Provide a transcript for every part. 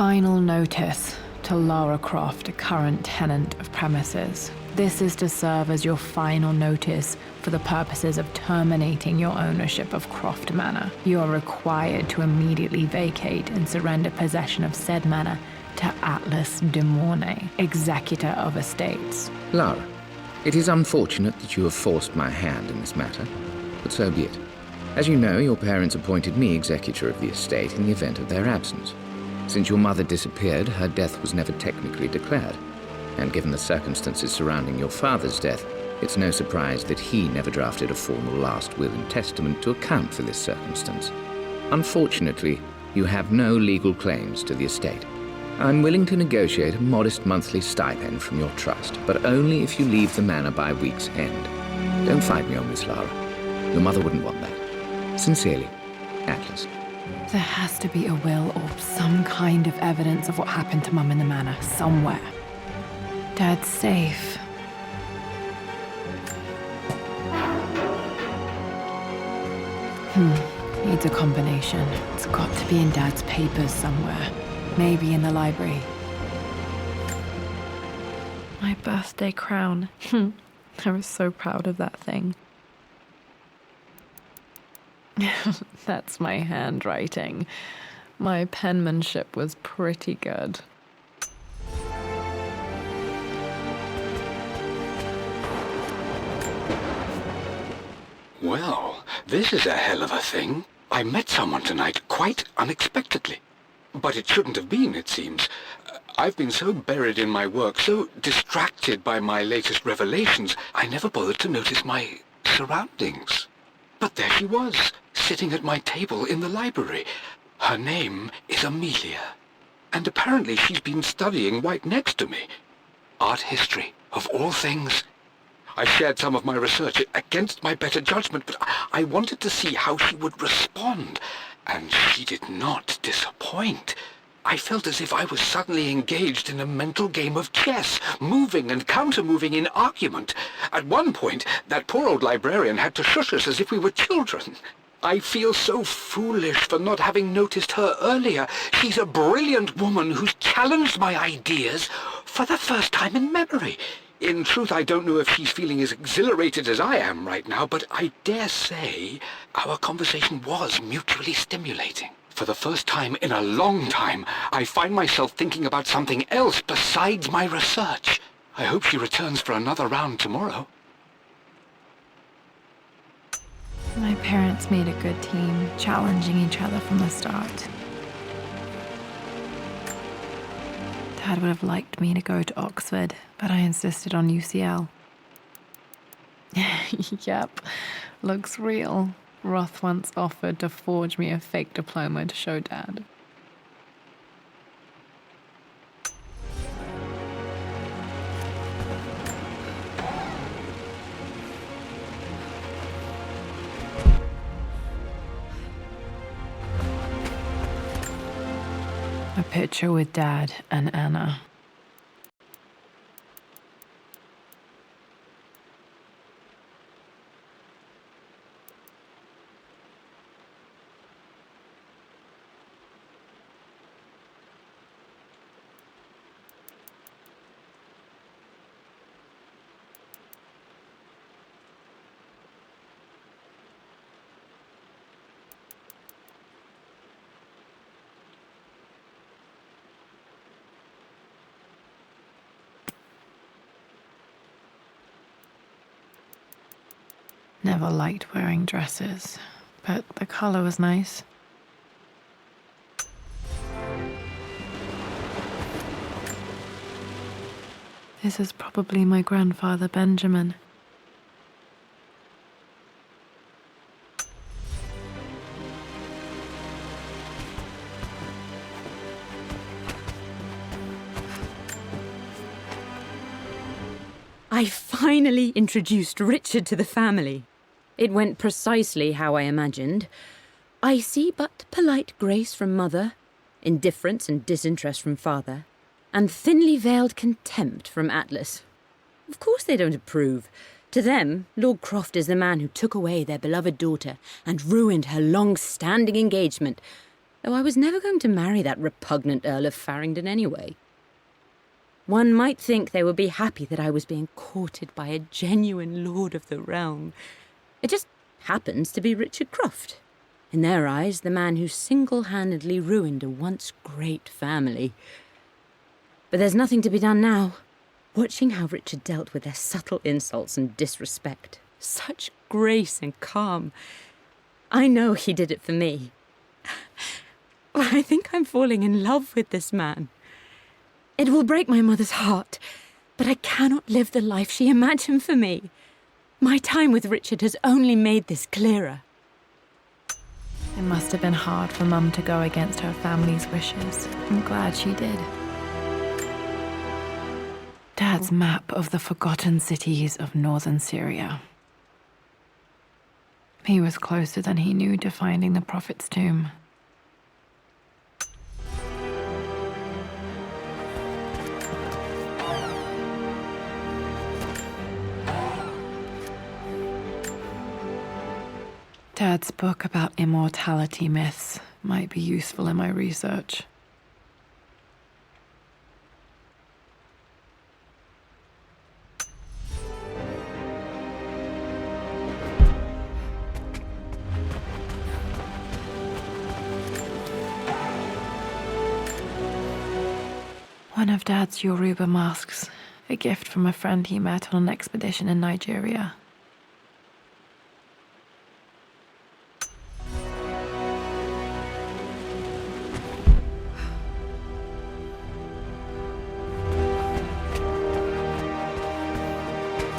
Final notice to Lara Croft, current tenant of premises. This is to serve as your final notice for the purposes of terminating your ownership of Croft Manor. You are required to immediately vacate and surrender possession of said manor to Atlas de Mornay, executor of estates. Lara, it is unfortunate that you have forced my hand in this matter, but so be it. As you know, your parents appointed me executor of the estate in the event of their absence. Since your mother disappeared, her death was never technically declared. And given the circumstances surrounding your father's death, it's no surprise that he never drafted a formal last will and testament to account for this circumstance. Unfortunately, you have no legal claims to the estate. I'm willing to negotiate a modest monthly stipend from your trust, but only if you leave the manor by week's end. Don't fight me on this, Lara. Your mother wouldn't want that. Sincerely, Atlas. There has to be a will or some kind of evidence of what happened to Mum in the manor, somewhere. Dad's safe. Needs a combination. It's got to be in Dad's papers somewhere. Maybe in the library. My birthday crown. I was so proud of that thing. That's my handwriting. My penmanship was pretty good. Well, this is a hell of a thing. I met someone tonight quite unexpectedly. But it shouldn't have been, it seems. I've been so buried in my work, so distracted by my latest revelations, I never bothered to notice my surroundings. But there she was, sitting at my table in the library. Her name is Amelia. And apparently she's been studying right next to me. Art history, of all things. I shared some of my research against my better judgment, but I wanted to see how she would respond. And she did not disappoint. I felt as if I was suddenly engaged in a mental game of chess, moving and counter-moving in argument. At one point, that poor old librarian had to shush us as if we were children. I feel so foolish for not having noticed her earlier. She's a brilliant woman who's challenged my ideas for the first time in memory. In truth, I don't know if she's feeling as exhilarated as I am right now, but I dare say our conversation was mutually stimulating. For the first time in a long time, I find myself thinking about something else besides my research. I hope she returns for another round tomorrow. My parents made a good team, challenging each other from the start. Dad would have liked me to go to Oxford, but I insisted on UCL. Yep, looks real. Roth once offered to forge me a fake diploma to show Dad. A picture with Dad and Anna. Never liked wearing dresses, but the color was nice. This is probably my grandfather, Benjamin. I finally introduced Richard to the family. It went precisely how I imagined. I see but polite grace from mother, indifference and disinterest from father, and thinly veiled contempt from Atlas. Of course they don't approve. To them, Lord Croft is the man who took away their beloved daughter and ruined her long-standing engagement. though I was never going to marry that repugnant Earl of Farringdon anyway. One might think they would be happy that I was being courted by a genuine lord of the realm. It just happens to be Richard Croft. In their eyes, the man who single-handedly ruined a once great family. But there's nothing to be done now. Watching how Richard dealt with their subtle insults and disrespect. Such grace and calm. I know he did it for me. I think I'm falling in love with this man. It will break my mother's heart, but I cannot live the life she imagined for me. My time with Richard has only made this clearer. It must have been hard for Mum to go against her family's wishes. I'm glad she did. Dad's map of the forgotten cities of northern Syria. He was closer than he knew to finding the Prophet's tomb. Dad's book about immortality myths might be useful in my research. One of Dad's Yoruba masks, a gift from a friend he met on an expedition in Nigeria.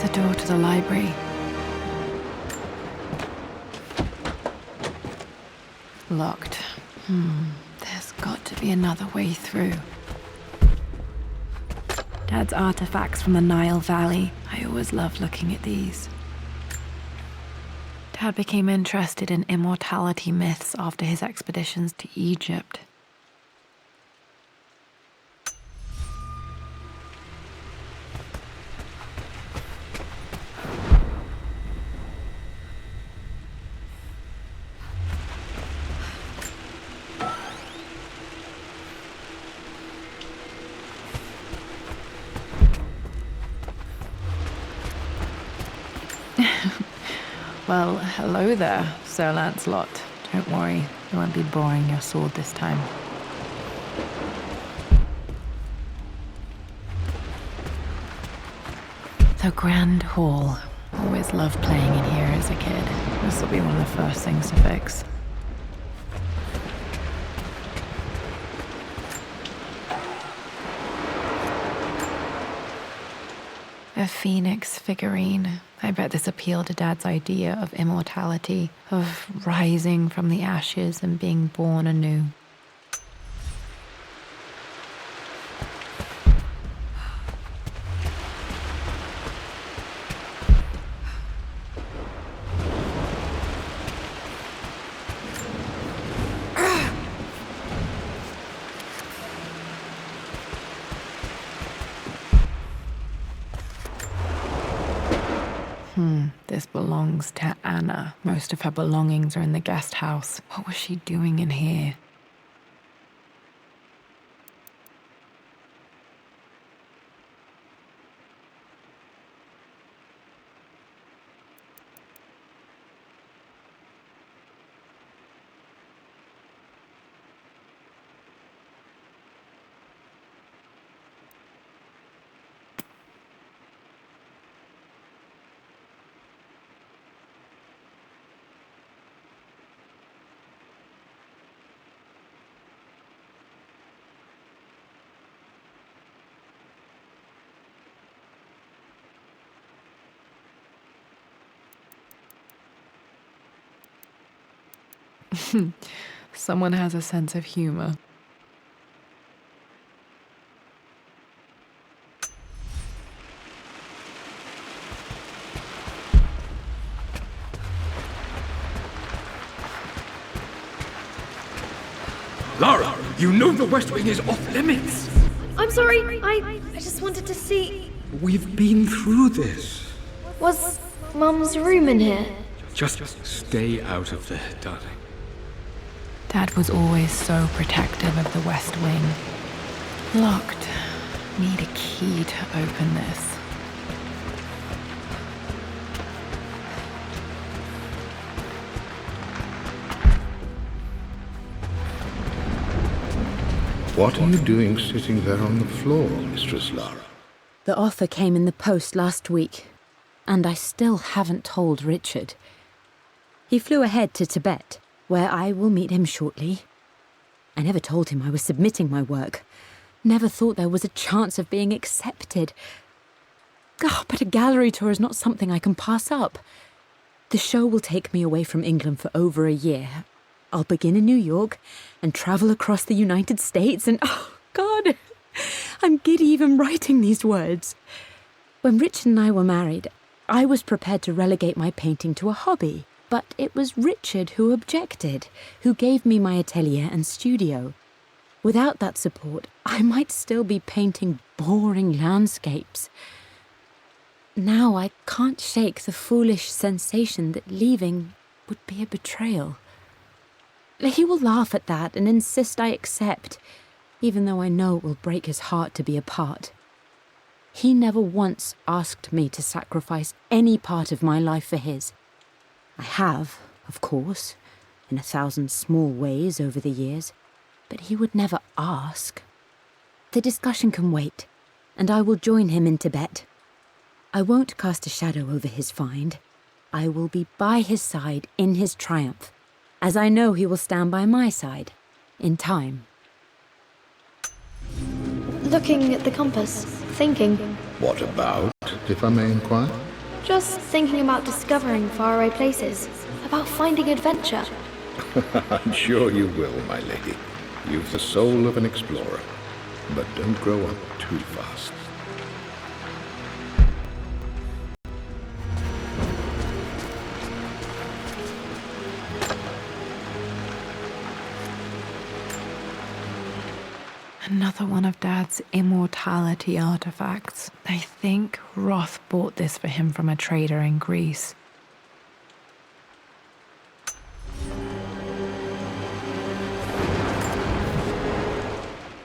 The door to the library. Locked. There's got to be another way through. Dad's artifacts from the Nile Valley. I always loved looking at these. Dad became interested in immortality myths after his expeditions to Egypt. Well, hello there, Sir Lancelot. Don't worry, I won't be boring your sword this time. The Grand Hall. Always loved playing in here as a kid. This will be one of the first things to fix. A phoenix figurine. I bet this appealed to Dad's idea of immortality, of rising from the ashes and being born anew. This belongs to Anna. Most of her belongings are in the guest house. What was she doing in here? Someone has a sense of humor. Lara, you know the West Wing is off limits. I'm sorry, I just wanted to see... We've been through this. Was Mum's room in here? Just stay out of there, darling. Dad was always so protective of the West Wing. Locked. Need a key to open this. What are you doing sitting there on the floor, Mistress Lara? The offer came in the post last week, and I still haven't told Richard. He flew ahead to Tibet, where I will meet him shortly. I never told him I was submitting my work. Never thought there was a chance of being accepted. But a gallery tour is not something I can pass up. The show will take me away from England for over a year. I'll begin in New York and travel across the United States and, oh, God, I'm giddy even writing these words. When Richard and I were married, I was prepared to relegate my painting to a hobby, but it was Richard who objected, who gave me my atelier and studio. Without that support, I might still be painting boring landscapes. Now I can't shake the foolish sensation that leaving would be a betrayal. He will laugh at that and insist I accept, even though I know it will break his heart to be apart. He never once asked me to sacrifice any part of my life for his. I have, of course, in 1,000 small ways over the years, but he would never ask. The discussion can wait, and I will join him in Tibet. I won't cast a shadow over his find. I will be by his side in his triumph, as I know he will stand by my side, in time. Looking at the compass, thinking. What about, if I may inquire? Just thinking about discovering faraway places, about finding adventure. I'm sure you will, my lady. You've the soul of an explorer. But don't grow up too fast. Another one of Dad's immortality artifacts. I think Roth bought this for him from a trader in Greece.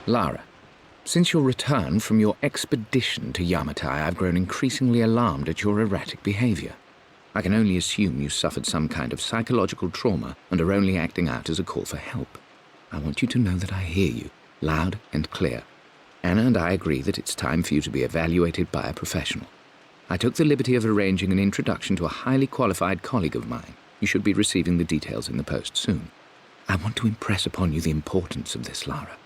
Lara, since your return from your expedition to Yamatai, I've grown increasingly alarmed at your erratic behavior. I can only assume you suffered some kind of psychological trauma and are only acting out as a call for help. I want you to know that I hear you, loud and clear. Anna and I agree that it's time for you to be evaluated by a professional. I took the liberty of arranging an introduction to a highly qualified colleague of mine. You should be receiving the details in the post soon. I want to impress upon you the importance of this, Lara.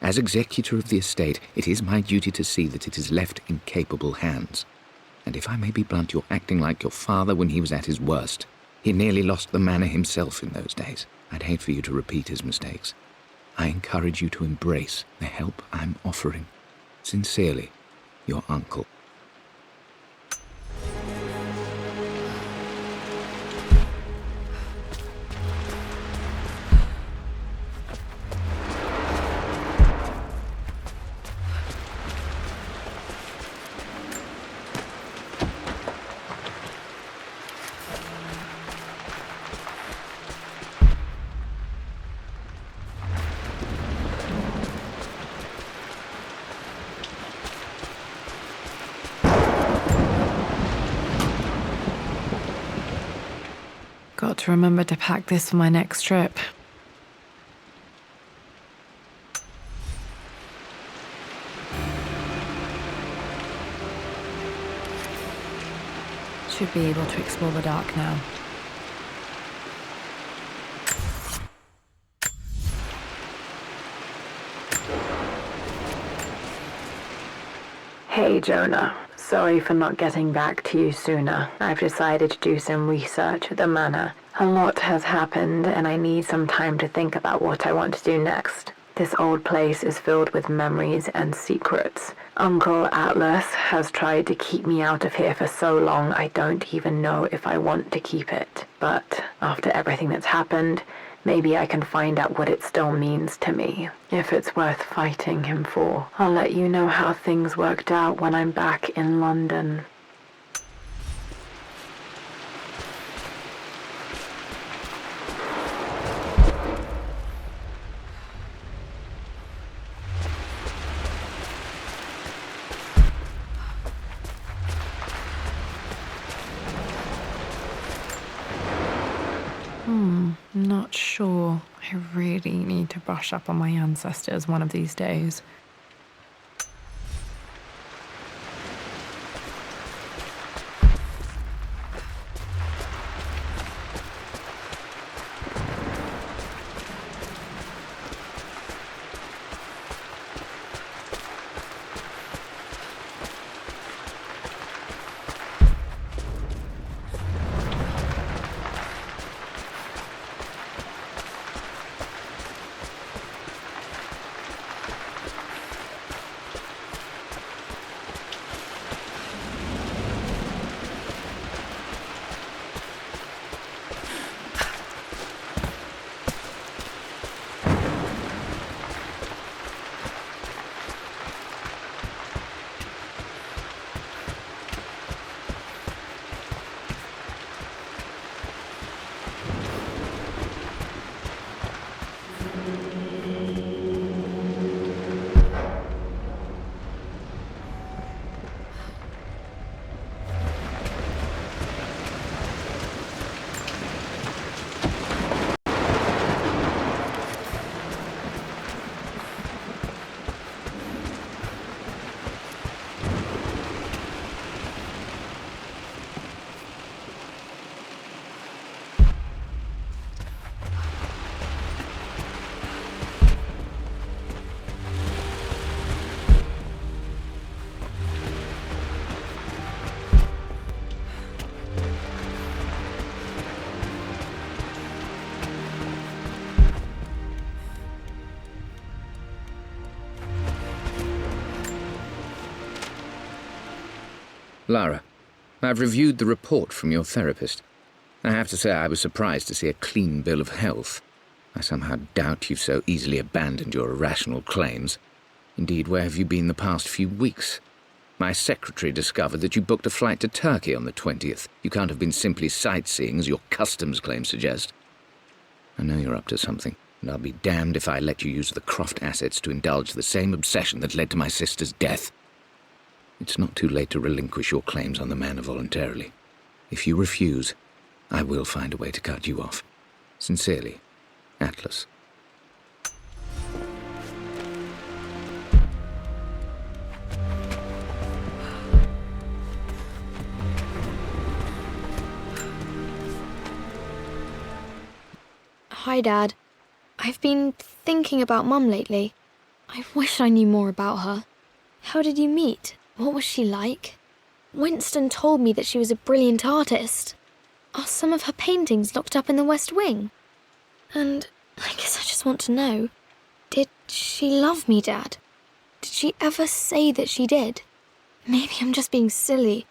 As executor of the estate, it is my duty to see that it is left in capable hands. And if I may be blunt, you're acting like your father when he was at his worst. He nearly lost the manor himself in those days. I'd hate for you to repeat his mistakes. I encourage you to embrace the help I'm offering. Sincerely, your uncle. Got to remember to pack this for my next trip. Should be able to explore the dark now. Hey, Jonah. Sorry for not getting back to you sooner. I've decided to do some research at the manor. A lot has happened, and I need some time to think about what I want to do next. This old place is filled with memories and secrets. Uncle Atlas has tried to keep me out of here for so long, I don't even know if I want to keep it. But after everything that's happened, maybe I can find out what it still means to me, if it's worth fighting him for. I'll let you know how things worked out when I'm back in London. I really need to brush up on my ancestors one of these days. Lara, I've reviewed the report from your therapist. I have to say I was surprised to see a clean bill of health. I somehow doubt you've so easily abandoned your irrational claims. Indeed, where have you been the past few weeks? My secretary discovered that you booked a flight to Turkey on the 20th. You can't have been simply sightseeing, as your customs claims suggest. I know you're up to something, and I'll be damned if I let you use the Croft assets to indulge the same obsession that led to my sister's death. It's not too late to relinquish your claims on the manor voluntarily. If you refuse, I will find a way to cut you off. Sincerely, Atlas. Hi, Dad. I've been thinking about Mum lately. I wish I knew more about her. How did you meet? What was she like? Winston told me that she was a brilliant artist. Are some of her paintings locked up in the West Wing? And I guess I just want to know, did she love me, Dad? Did she ever say that she did? Maybe I'm just being silly,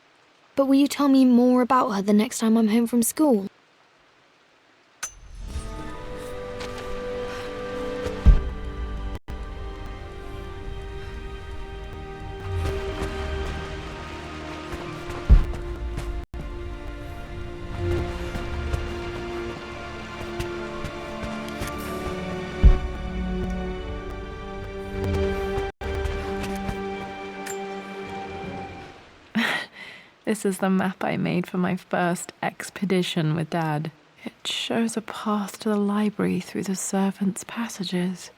but will you tell me more about her the next time I'm home from school? This is the map I made for my first expedition with Dad. It shows a path to the library through the servants' passages.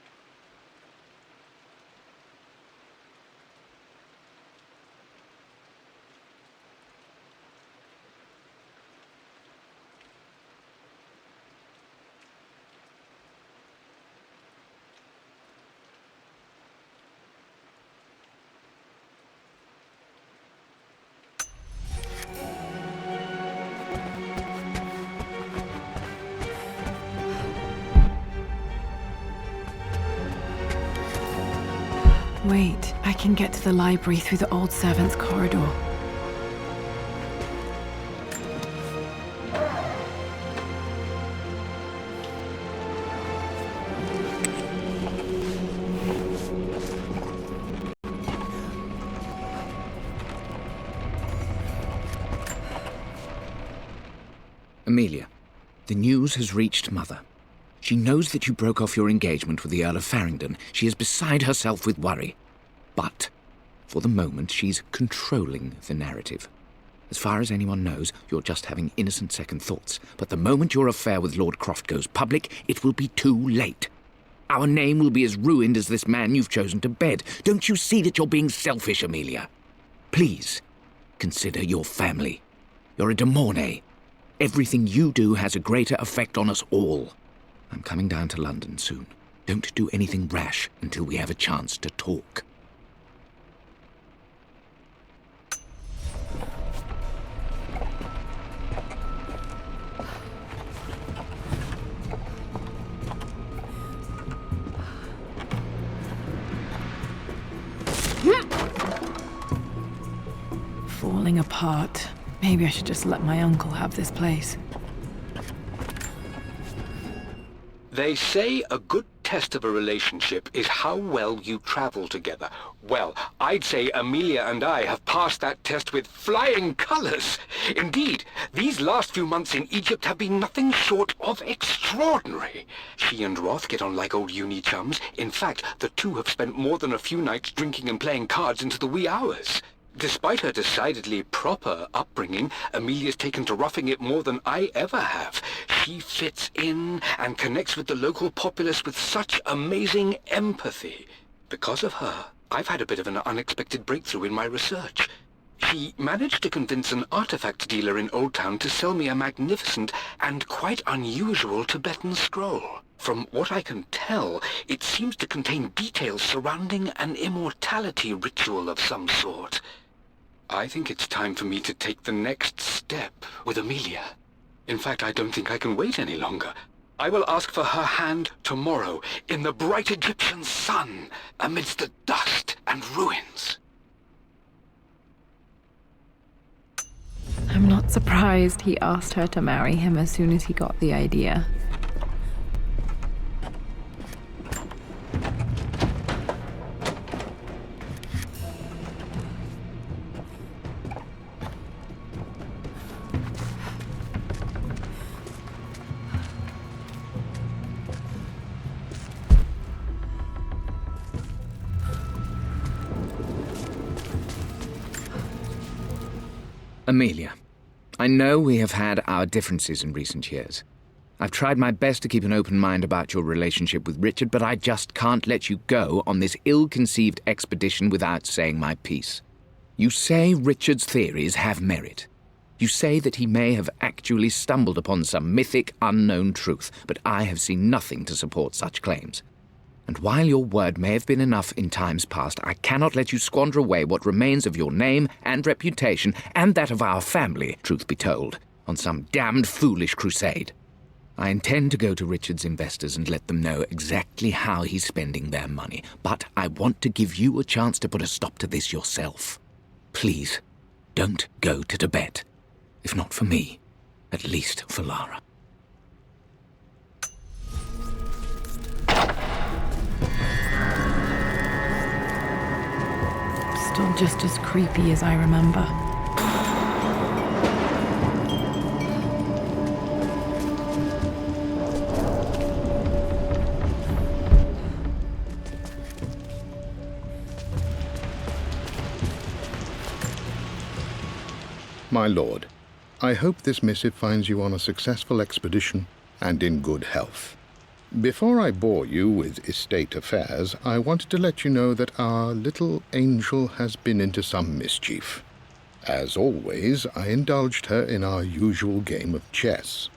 Wait, I can get to the library through the old servants' corridor. Amelia, the news has reached Mother. She knows that you broke off your engagement with the Earl of Farringdon. She is beside herself with worry. But, for the moment, she's controlling the narrative. As far as anyone knows, you're just having innocent second thoughts. But the moment your affair with Lord Croft goes public, it will be too late. Our name will be as ruined as this man you've chosen to bed. Don't you see that you're being selfish, Amelia? Please, consider your family. You're a de Mornay. Everything you do has a greater effect on us all. I'm coming down to London soon. Don't do anything rash until we have a chance to talk. Falling apart. Maybe I should just let my uncle have this place. They say a good test of a relationship is how well you travel together. Well, I'd say Amelia and I have passed that test with flying colours. Indeed, these last few months in Egypt have been nothing short of extraordinary. She and Roth get on like old uni chums. In fact, the two have spent more than a few nights drinking and playing cards into the wee hours. Despite her decidedly proper upbringing, Amelia's taken to roughing it more than I ever have. She fits in and connects with the local populace with such amazing empathy. Because of her, I've had a bit of an unexpected breakthrough in my research. She managed to convince an artifact dealer in Old Town to sell me a magnificent and quite unusual Tibetan scroll. From what I can tell, it seems to contain details surrounding an immortality ritual of some sort. I think it's time for me to take the next step with Amelia. In fact, I don't think I can wait any longer. I will ask for her hand tomorrow, in the bright Egyptian sun, amidst the dust and ruins. I'm not surprised he asked her to marry him as soon as he got the idea. Amelia, I know we have had our differences in recent years. I've tried my best to keep an open mind about your relationship with Richard, but I just can't let you go on this ill-conceived expedition without saying my piece. You say Richard's theories have merit. You say that he may have actually stumbled upon some mythic, unknown truth, but I have seen nothing to support such claims. And while your word may have been enough in times past, I cannot let you squander away what remains of your name and reputation, and that of our family, truth be told, on some damned foolish crusade. I intend to go to Richard's investors and let them know exactly how he's spending their money, but I want to give you a chance to put a stop to this yourself. Please, don't go to Tibet. If not for me, at least for Lara. Still just as creepy as I remember. My lord, I hope this missive finds you on a successful expedition and in good health. Before I bore you with estate affairs, I wanted to let you know that our little angel has been into some mischief. As always, I indulged her in our usual game of chess.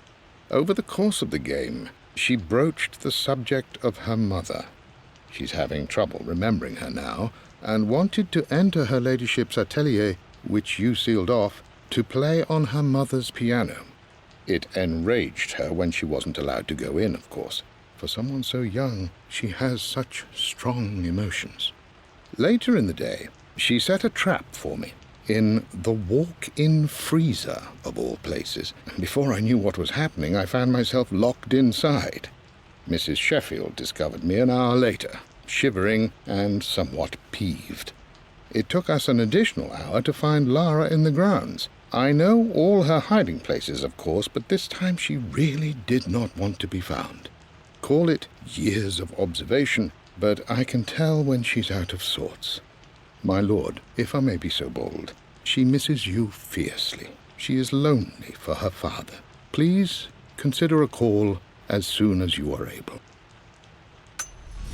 Over the course of the game, she broached the subject of her mother. She's having trouble remembering her now, and wanted to enter her ladyship's atelier, which you sealed off, to play on her mother's piano. It enraged her when she wasn't allowed to go in, of course. For someone so young, she has such strong emotions. Later in the day, she set a trap for me in the walk-in freezer, of all places, and before I knew what was happening, I found myself locked inside. Mrs. Sheffield discovered me an hour later, shivering and somewhat peeved. It took us an additional hour to find Lara in the grounds. I know all her hiding places, of course, but this time she really did not want to be found. Call it years of observation, but I can tell when she's out of sorts. My lord, if I may be so bold, She misses you fiercely. She is lonely for her father. Please consider a call as soon as you are able.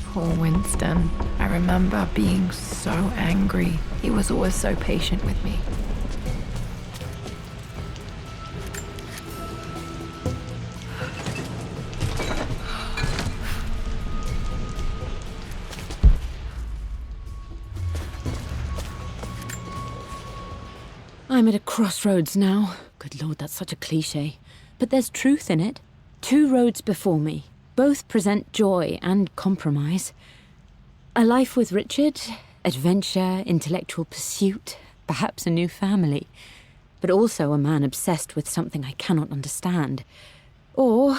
Poor Winston. I remember being so angry. He was always so patient with me. I'm at a crossroads now. Good Lord, that's such a cliché. But there's truth in it. 2 roads before me. Both present joy and compromise. A life with Richard, adventure, intellectual pursuit, perhaps a new family. But also a man obsessed with something I cannot understand. Or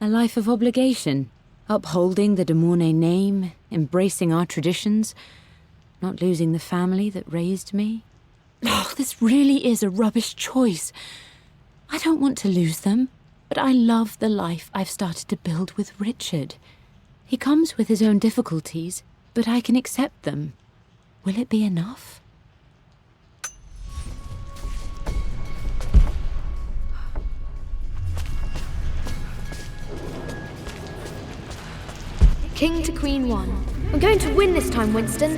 a life of obligation, upholding the de Mornay name, embracing our traditions, not losing the family that raised me. Oh, this really is a rubbish choice. I don't want to lose them, but I love the life I've started to build with Richard. He comes with his own difficulties, but I can accept them. Will it be enough? King to Queen 1. I'm going to win this time, Winston.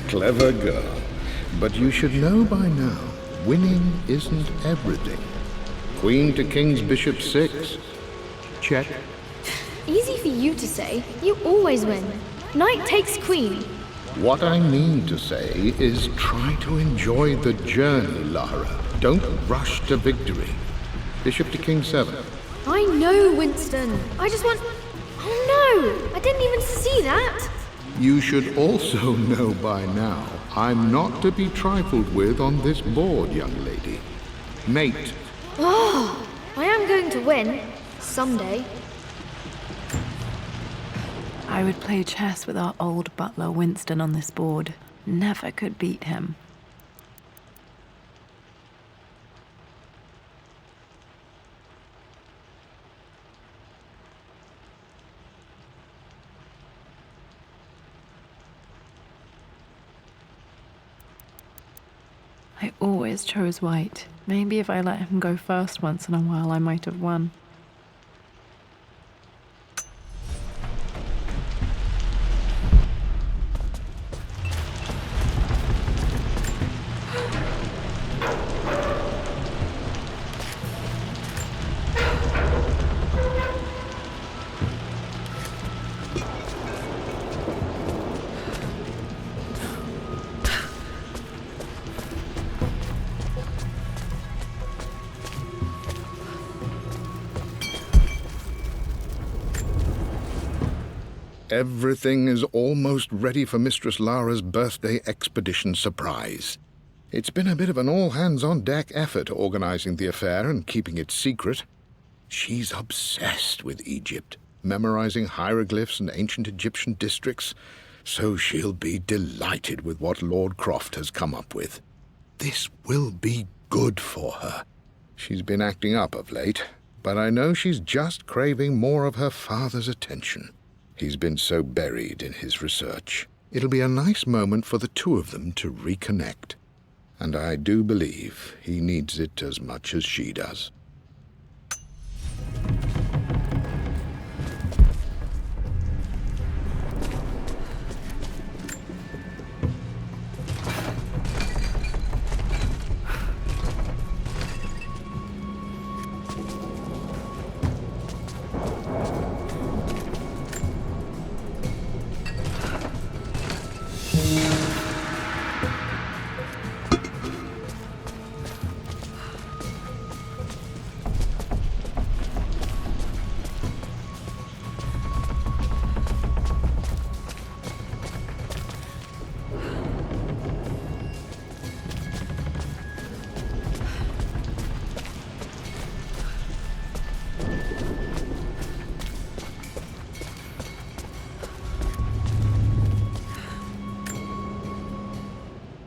Clever girl. But you should know by now, winning isn't everything. Queen to King's Bishop 6. Check. Easy for you to say. You always win. Knight takes queen. What I mean to say is try to enjoy the journey, Lara. Don't rush to victory. Bishop to King 7. I know, Winston. I just want... Oh no! I didn't even see that! You should also know by now, I'm not to be trifled with on this board, young lady. Mate. Oh, I am going to win. Someday. I would play chess with our old butler Winston on this board. Never could beat him. I always chose white. Maybe if I let him go first once in a while, I might have won. Everything is almost ready for Mistress Lara's birthday expedition surprise. It's been a bit of an all-hands-on-deck effort organizing the affair and keeping it secret. She's obsessed with Egypt, memorizing hieroglyphs and ancient Egyptian districts, so she'll be delighted with what Lord Croft has come up with. This will be good for her. She's been acting up of late, but I know she's just craving more of her father's attention. He's been so buried in his research. It'll be a nice moment for the two of them to reconnect. And I do believe he needs it as much as she does.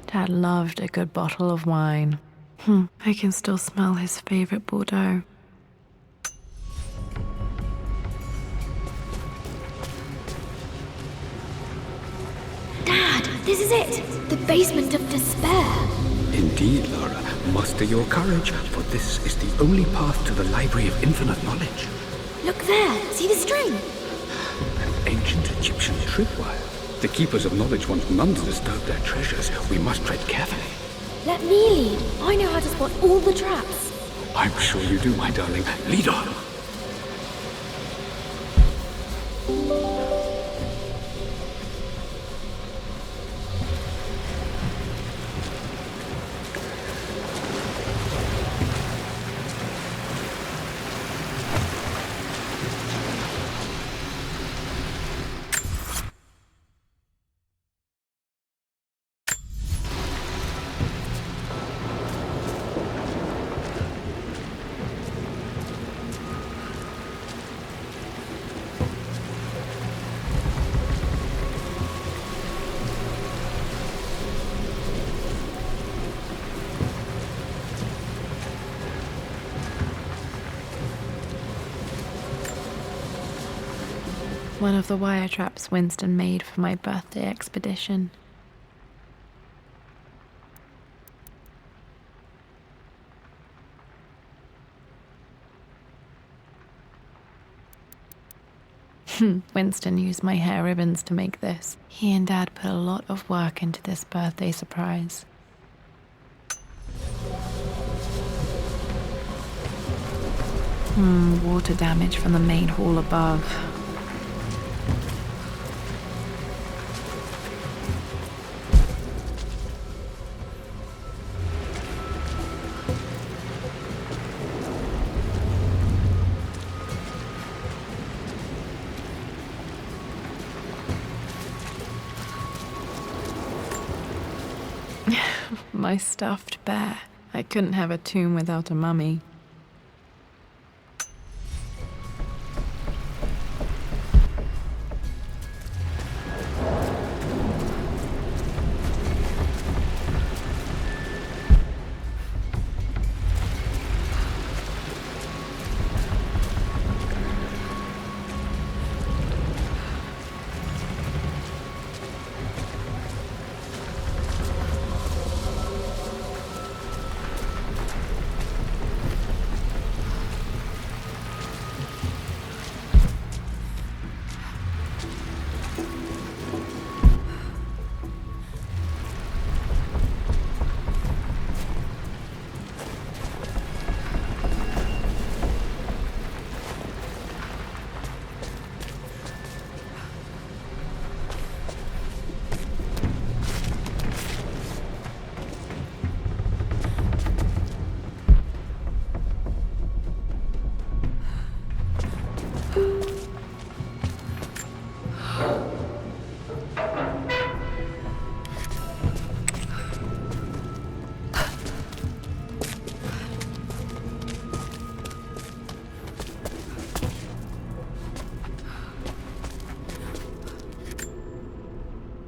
Dad loved a good bottle of wine. I can still smell his favorite Bordeaux. Dad, This is it! The basement of despair! Indeed, Lara. Muster your courage, for this is the only path to the Library of Infinite Knowledge. Look there! See the string? An ancient Egyptian tripwire. The Keepers of Knowledge want none to disturb their treasures. We must tread carefully. Let me lead. I know how to spot all the traps. I'm sure you do, my darling. Lead on. One of the wire traps Winston made for my birthday expedition. Winston used my hair ribbons to make this. He and Dad put a lot of work into this birthday surprise. Water damage from the main hall above. My stuffed bear. I couldn't have a tomb without a mummy.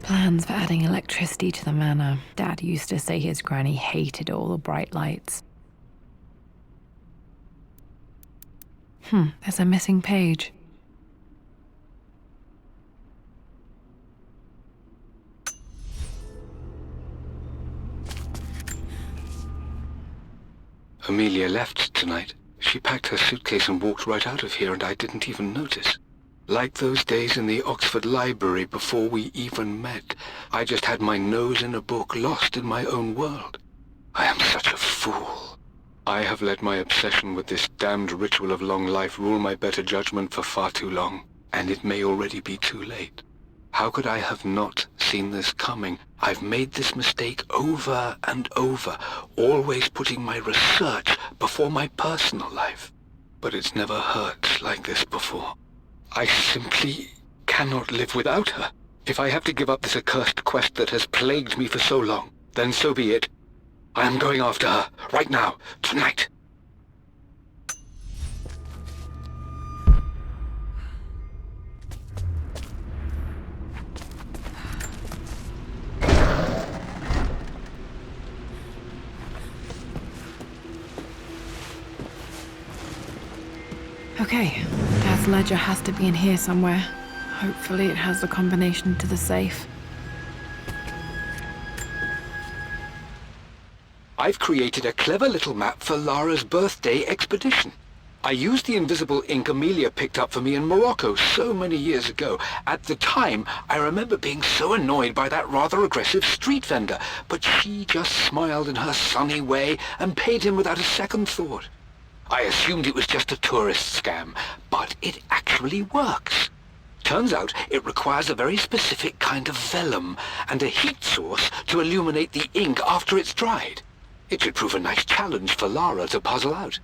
Plans for adding electricity to the manor. Dad used to say his granny hated all the bright lights. There's a missing page. Amelia left tonight. She packed her suitcase and walked right out of here, and I didn't even notice. Like those days in the Oxford Library before we even met, I just had my nose in a book, lost in my own world. I am such a fool. I have let my obsession with this damned ritual of long life rule my better judgment for far too long, and it may already be too late. How could I have not seen this coming? I've made this mistake over and over, always putting my research before my personal life. But it's never hurt like this before. I simply cannot live without her. If I have to give up this accursed quest that has plagued me for so long, then so be it. I am going after her, right now, tonight. Okay, Dad's ledger has to be in here somewhere. Hopefully it has the combination to the safe. I've created a clever little map for Lara's birthday expedition. I used the invisible ink Amelia picked up for me in Morocco so many years ago. At the time, I remember being so annoyed by that rather aggressive street vendor, but she just smiled in her sunny way and paid him without a second thought. I assumed it was just a tourist scam, but it actually works. Turns out it requires a very specific kind of vellum and a heat source to illuminate the ink after it's dried. It should prove a nice challenge for Lara to puzzle out.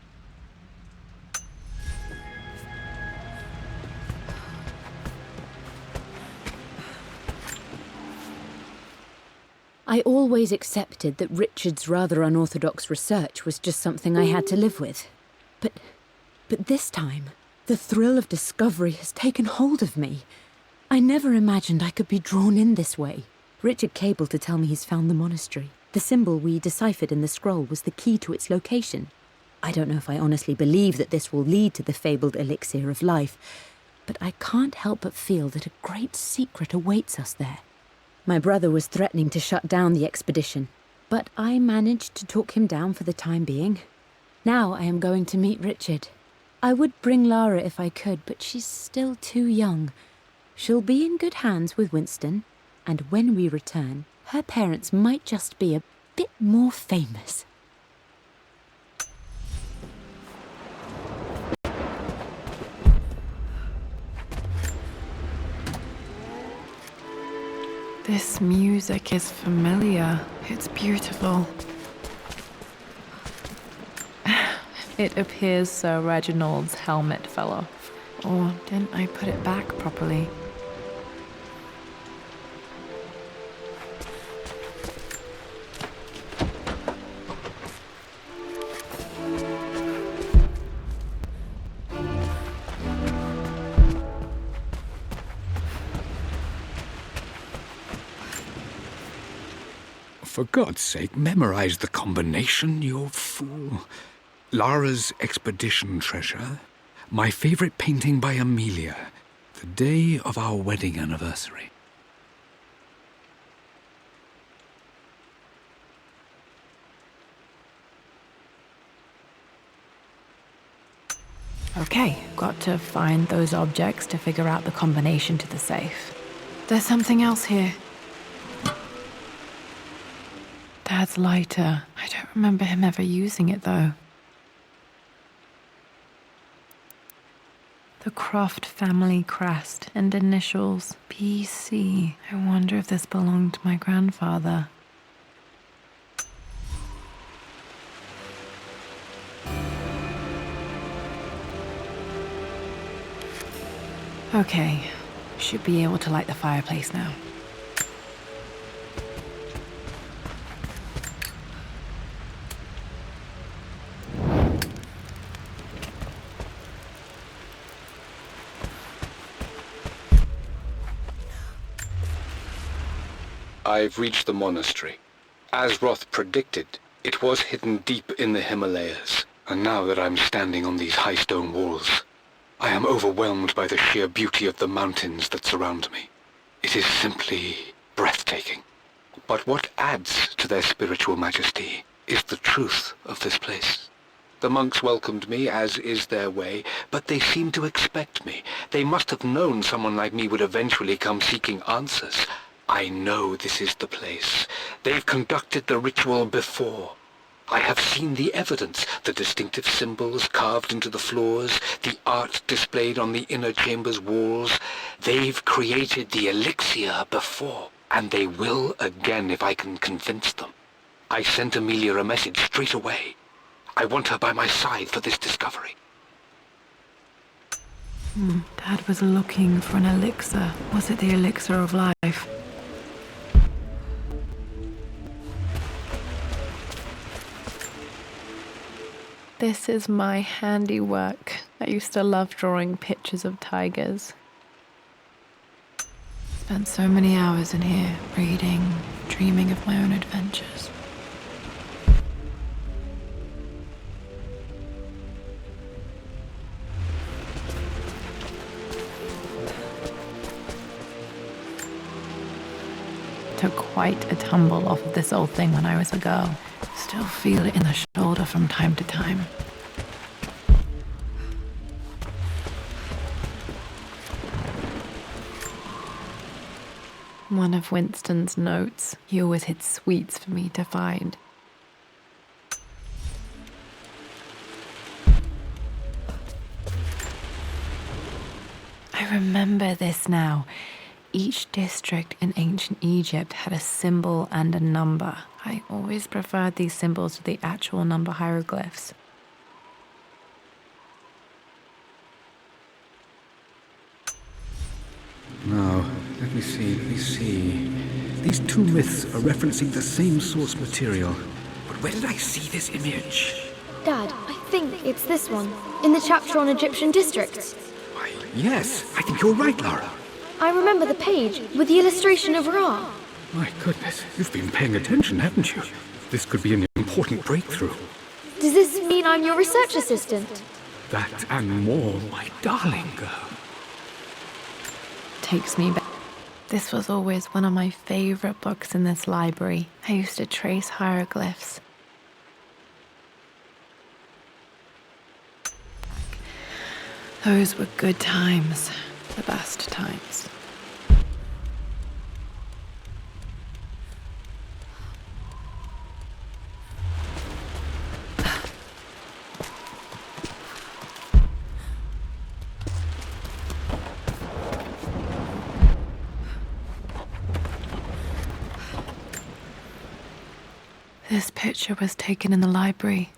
I always accepted that Richard's rather unorthodox research was just something I had to live with. But this time, the thrill of discovery has taken hold of me. I never imagined I could be drawn in this way. Richard cabled to tell me he's found the monastery. The symbol we deciphered in the scroll was the key to its location. I don't know if I honestly believe that this will lead to the fabled elixir of life, but I can't help but feel that a great secret awaits us there. My brother was threatening to shut down the expedition, but I managed to talk him down for the time being. Now I am going to meet Richard. I would bring Lara if I could, but she's still too young. She'll be in good hands with Winston, and when we return, her parents might just be a bit more famous. This music is familiar. It's beautiful. It appears Sir Reginald's helmet fell off. Or didn't I put it back properly? For God's sake, memorize the combination, you fool. Lara's expedition treasure, my favorite painting by Amelia, the day of our wedding anniversary. Okay, got to find those objects to figure out the combination to the safe. There's something else here. Dad's lighter. I don't remember him ever using it, though. The Croft family crest and initials PC. I wonder if this belonged to my grandfather. Okay, should be able to light the fireplace now. I've reached the monastery. As Roth predicted, it was hidden deep in the Himalayas, and now that I'm standing on these high stone walls, I am overwhelmed by the sheer beauty of the mountains that surround me. It is simply breathtaking. But what adds to their spiritual majesty is the truth of this place. The monks welcomed me, as is their way, but they seemed to expect me. They must have known someone like me would eventually come seeking answers. I know this is the place. They've conducted the ritual before. I have seen the evidence, the distinctive symbols carved into the floors, the art displayed on the inner chamber's walls. They've created the elixir before, and they will again if I can convince them. I sent Amelia a message straight away. I want her by my side for this discovery. Dad was looking for an elixir. Was it the elixir of life? This is my handiwork. I used to love drawing pictures of tigers. Spent so many hours in here, reading, dreaming of my own adventures. Took quite a tumble off of this old thing when I was a girl. Still feel it in the shoulder from time to time. One of Winston's notes. He always hid sweets for me to find. I remember this now. Each district in ancient Egypt had a symbol and a number. I always preferred these symbols to the actual number hieroglyphs. Now, let me see. These two myths are referencing the same source material. But where did I see this image? Dad, I think it's this one, in the chapter on Egyptian districts. Why, yes, I think you're right, Lara. I remember the page with the illustration of Ra. My goodness, you've been paying attention, haven't you? This could be an important breakthrough. Does this mean I'm your research assistant? That and more, my darling girl. Takes me back. This was always one of my favorite books in this library. I used to trace hieroglyphs. Those were good times. The best times. This picture was taken in the library.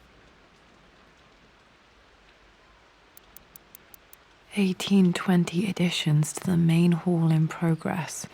1820 additions to the main hall in progress.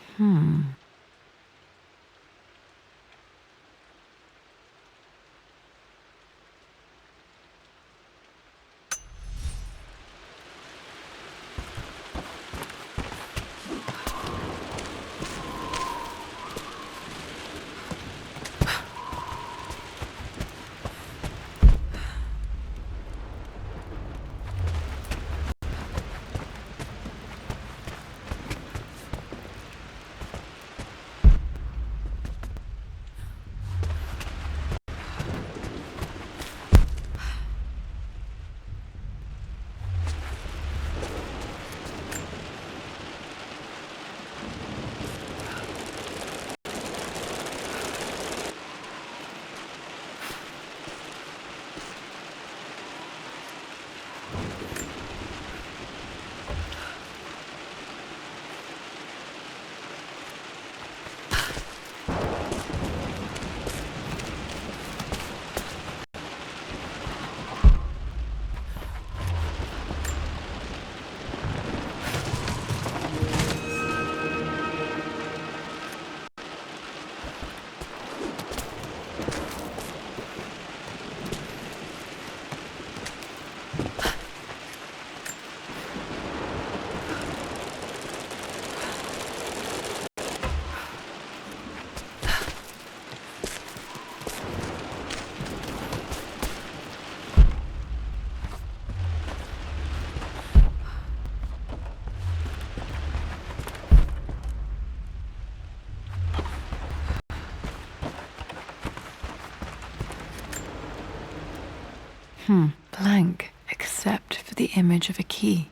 Blank, except for the image of a key.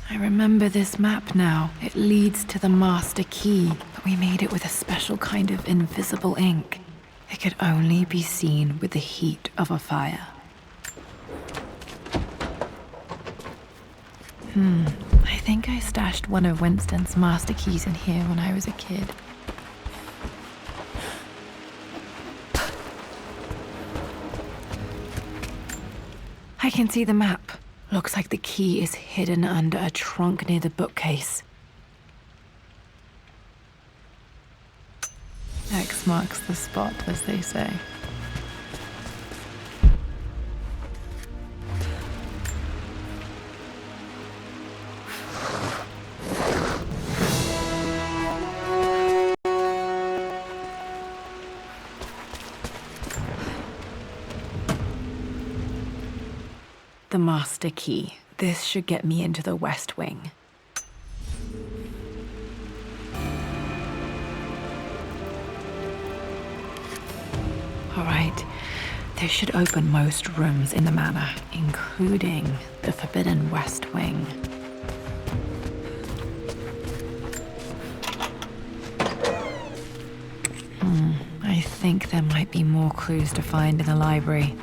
I remember this map now. It leads to the master key, but we made it with a special kind of invisible ink. It could only be seen with the heat of a fire. I think I stashed one of Winston's master keys in here when I was a kid. I can see the map. Looks like the key is hidden under a trunk near the bookcase. X marks the spot, as they say. The master key. This should get me into the West Wing. All right. This should open most rooms in the manor, including the Forbidden West Wing. I think there might be more clues to find in the library.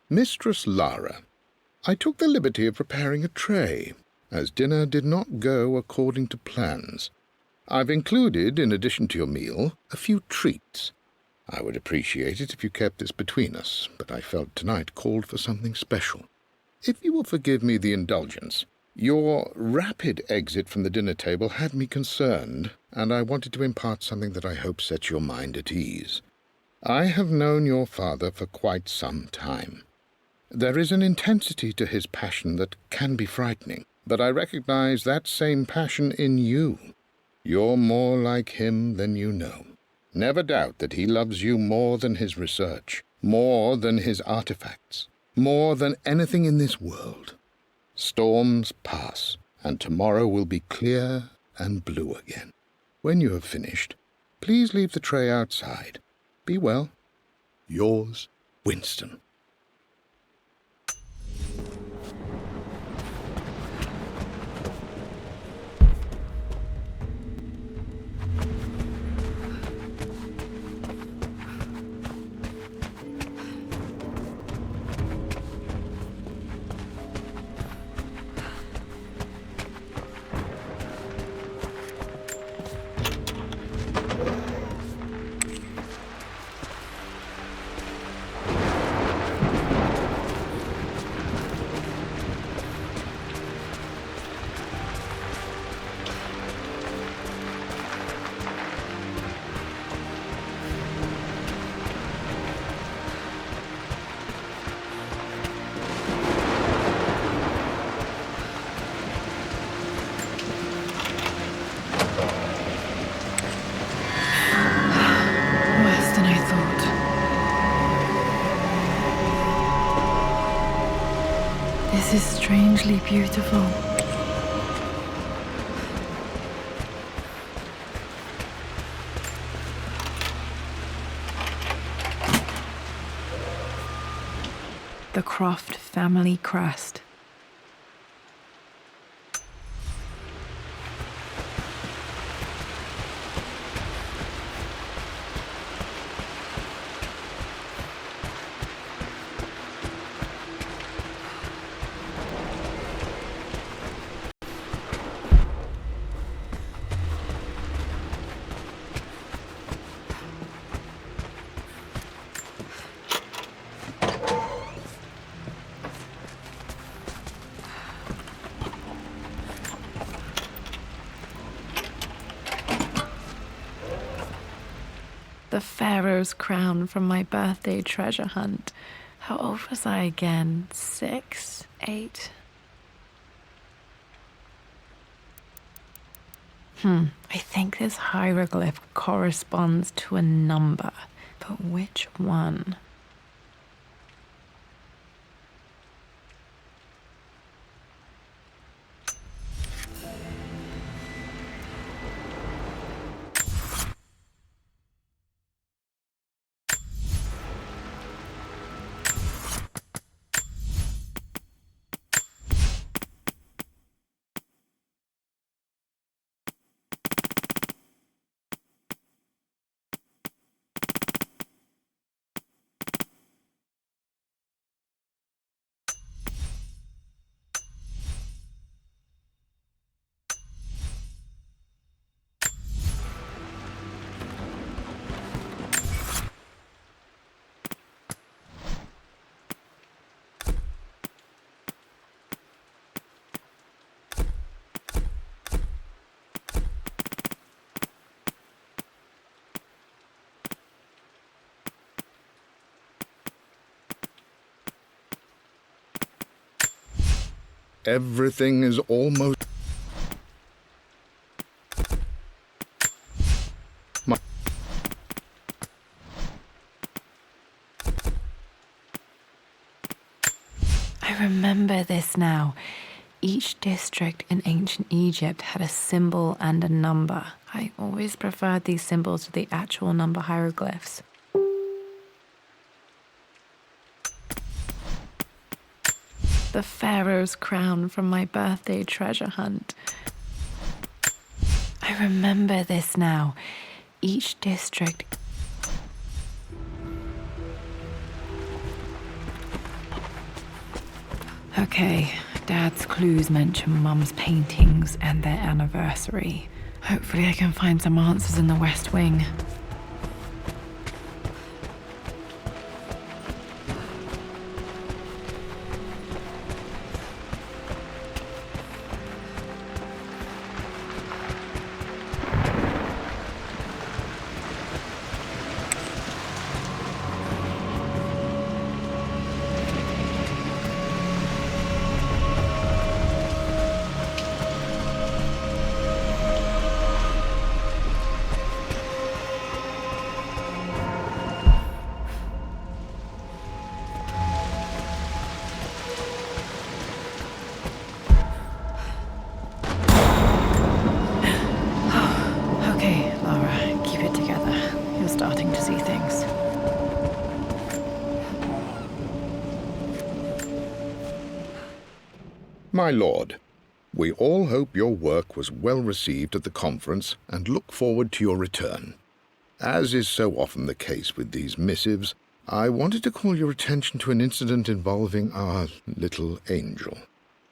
Mistress Lara, I took the liberty of preparing a tray, as dinner did not go according to plans. I've included, in addition to your meal, a few treats. I would appreciate it if you kept this between us, but I felt tonight called for something special. If you will forgive me the indulgence, your rapid exit from the dinner table had me concerned, and I wanted to impart something that I hope sets your mind at ease. I have known your father for quite some time. There is an intensity to his passion that can be frightening, but I recognize that same passion in you. You're more like him than you know. Never doubt that he loves you more than his research, more than his artifacts, more than anything in this world. Storms pass, and tomorrow will be clear and blue again. When you have finished, please leave the tray outside. Be well. Yours, Winston. This is strangely beautiful. The Croft family crest. The Pharaoh's crown from my birthday treasure hunt. How old was I again? 6, 8? I think this hieroglyph corresponds to a number, but which one? Everything is almost... I remember this now. Each district in ancient Egypt had a symbol and a number. I always preferred these symbols to the actual number hieroglyphs. The pharaoh's crown from my birthday treasure hunt. I remember this now. Each district. Okay, Dad's clues mention Mum's paintings and their anniversary. Hopefully I can find some answers in the West Wing. Starting to see things. My lord, we all hope your work was well received at the conference and look forward to your return. As is so often the case with these missives, I wanted to call your attention to an incident involving our little angel.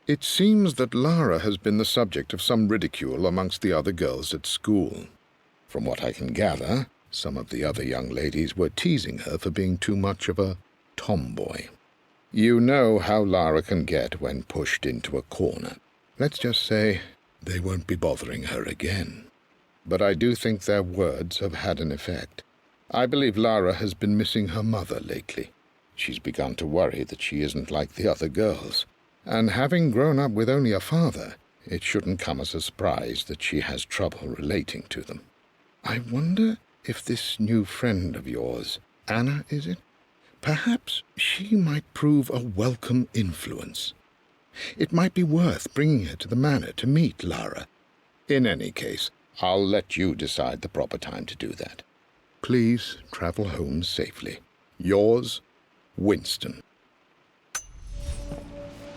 It seems that Lara has been the subject of some ridicule amongst the other girls at school. From what I can gather, some of the other young ladies were teasing her for being too much of a tomboy. You know how Lara can get when pushed into a corner. Let's just say they won't be bothering her again. But I do think their words have had an effect. I believe Lara has been missing her mother lately. She's begun to worry that she isn't like the other girls. And having grown up with only a father, it shouldn't come as a surprise that she has trouble relating to them. I wonder if this new friend of yours, Anna, is it? Perhaps she might prove a welcome influence. It might be worth bringing her to the manor to meet Lara. In any case, I'll let you decide the proper time to do that. Please travel home safely. Yours, Winston.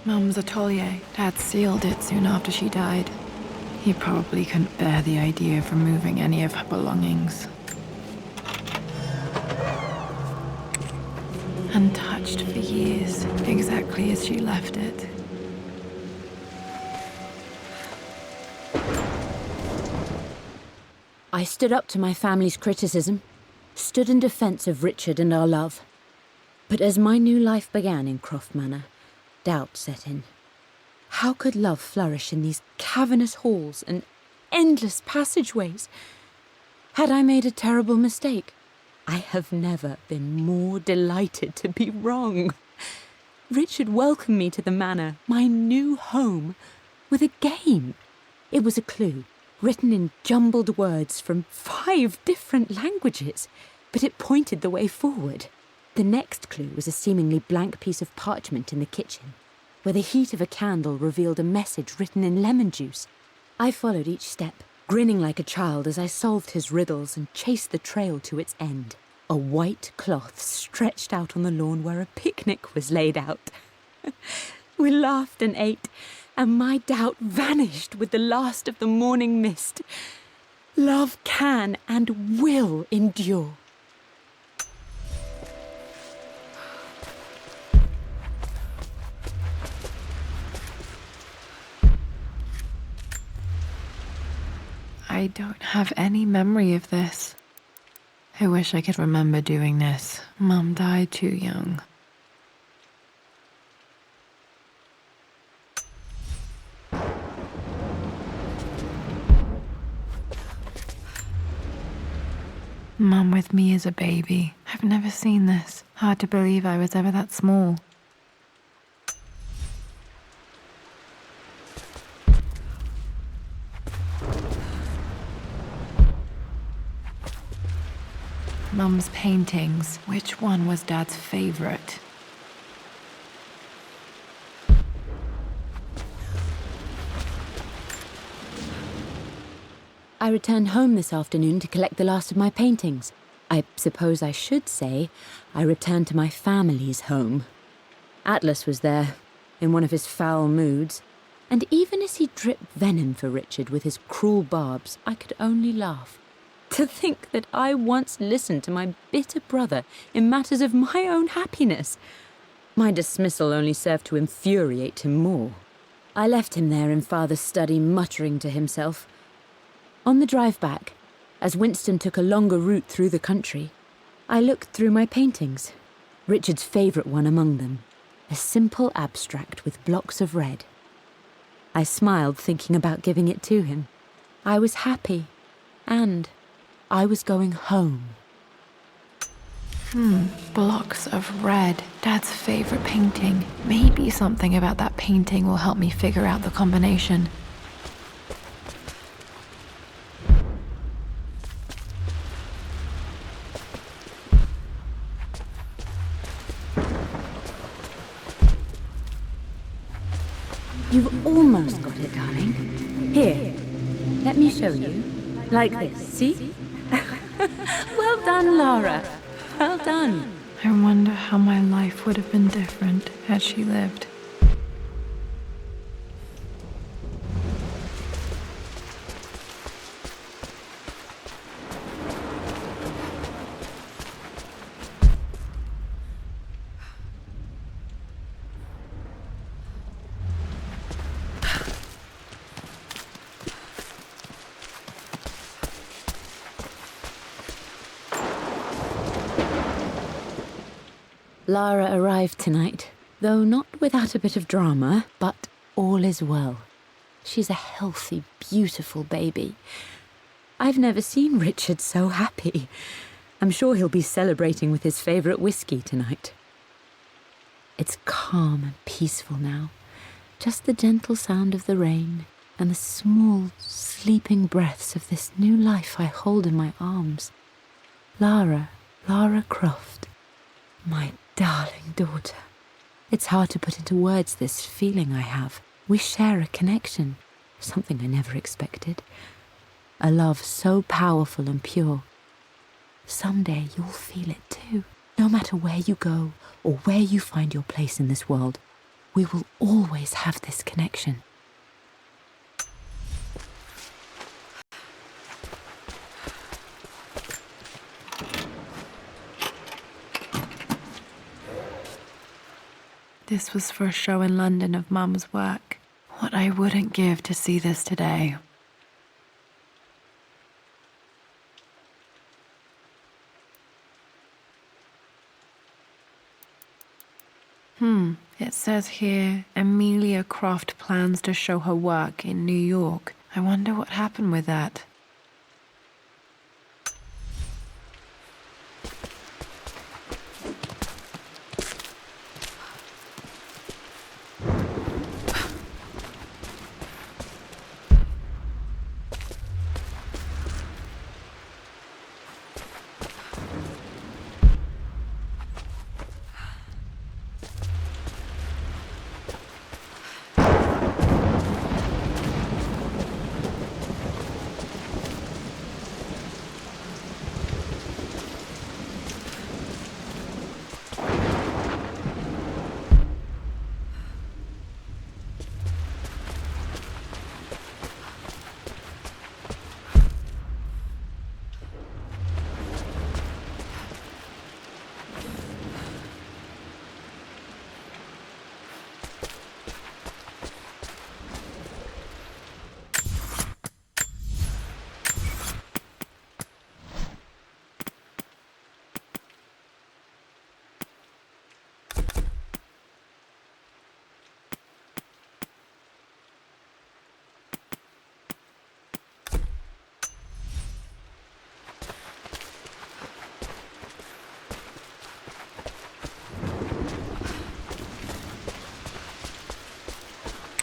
Mum's atelier. Dad sealed it soon after she died. He probably couldn't bear the idea of removing any of her belongings. Untouched for years, exactly as she left it. I stood up to my family's criticism, stood in defense of Richard and our love. But as my new life began in Croft Manor, doubt set in. How could love flourish in these cavernous halls and endless passageways? Had I made a terrible mistake? I have never been more delighted to be wrong. Richard welcomed me to the manor, my new home, with a game. It was a clue, written in jumbled words from 5 different languages, but it pointed the way forward. The next clue was a seemingly blank piece of parchment in the kitchen, where the heat of a candle revealed a message written in lemon juice. I followed each step, grinning like a child as I solved his riddles and chased the trail to its end. A white cloth stretched out on the lawn where a picnic was laid out. We laughed and ate, and my doubt vanished with the last of the morning mist. Love can and will endure. I don't have any memory of this. I wish I could remember doing this. Mum died too young. Mum with me as a baby. I've never seen this. Hard to believe I was ever that small. Mum's paintings. Which one was Dad's favorite? I returned home this afternoon to collect the last of my paintings. I suppose I should say I returned to my family's home. Atlas was there, in one of his foul moods, and even as he dripped venom for Richard with his cruel barbs, I could only laugh. To think that I once listened to my bitter brother in matters of my own happiness. My dismissal only served to infuriate him more. I left him there in Father's study, muttering to himself. On the drive back, as Winston took a longer route through the country, I looked through my paintings, Richard's favourite one among them, a simple abstract with blocks of red. I smiled, thinking about giving it to him. I was happy, and I was going home. Blocks of red. Dad's favorite painting. Maybe something about that painting will help me figure out the combination. You've almost got it, darling. Here, let me show you. Like this, see? Well done, Lara. Well done. I wonder how my life would have been different had she lived. Lara arrived tonight, though not without a bit of drama, but all is well. She's a healthy, beautiful baby. I've never seen Richard so happy. I'm sure he'll be celebrating with his favourite whiskey tonight. It's calm and peaceful now, just the gentle sound of the rain and the small, sleeping breaths of this new life I hold in my arms. Lara Croft, my darling daughter. It's hard to put into words this feeling I have. We share a connection, something I never expected. A love so powerful and pure. Someday you'll feel it too. No matter where you go or where you find your place in this world, we will always have this connection. This was for a show in London of Mum's work. What I wouldn't give to see this today. It says here, Amelia Croft plans to show her work in New York. I wonder what happened with that.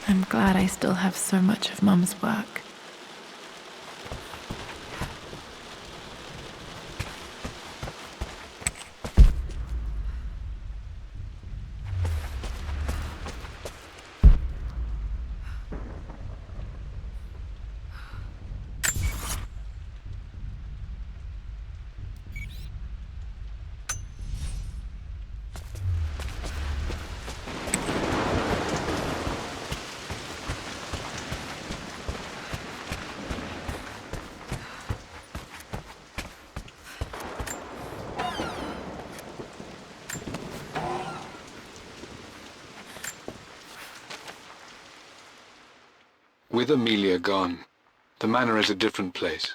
I'm glad I still have so much of Mum's work. With Amelia gone, the manor is a different place.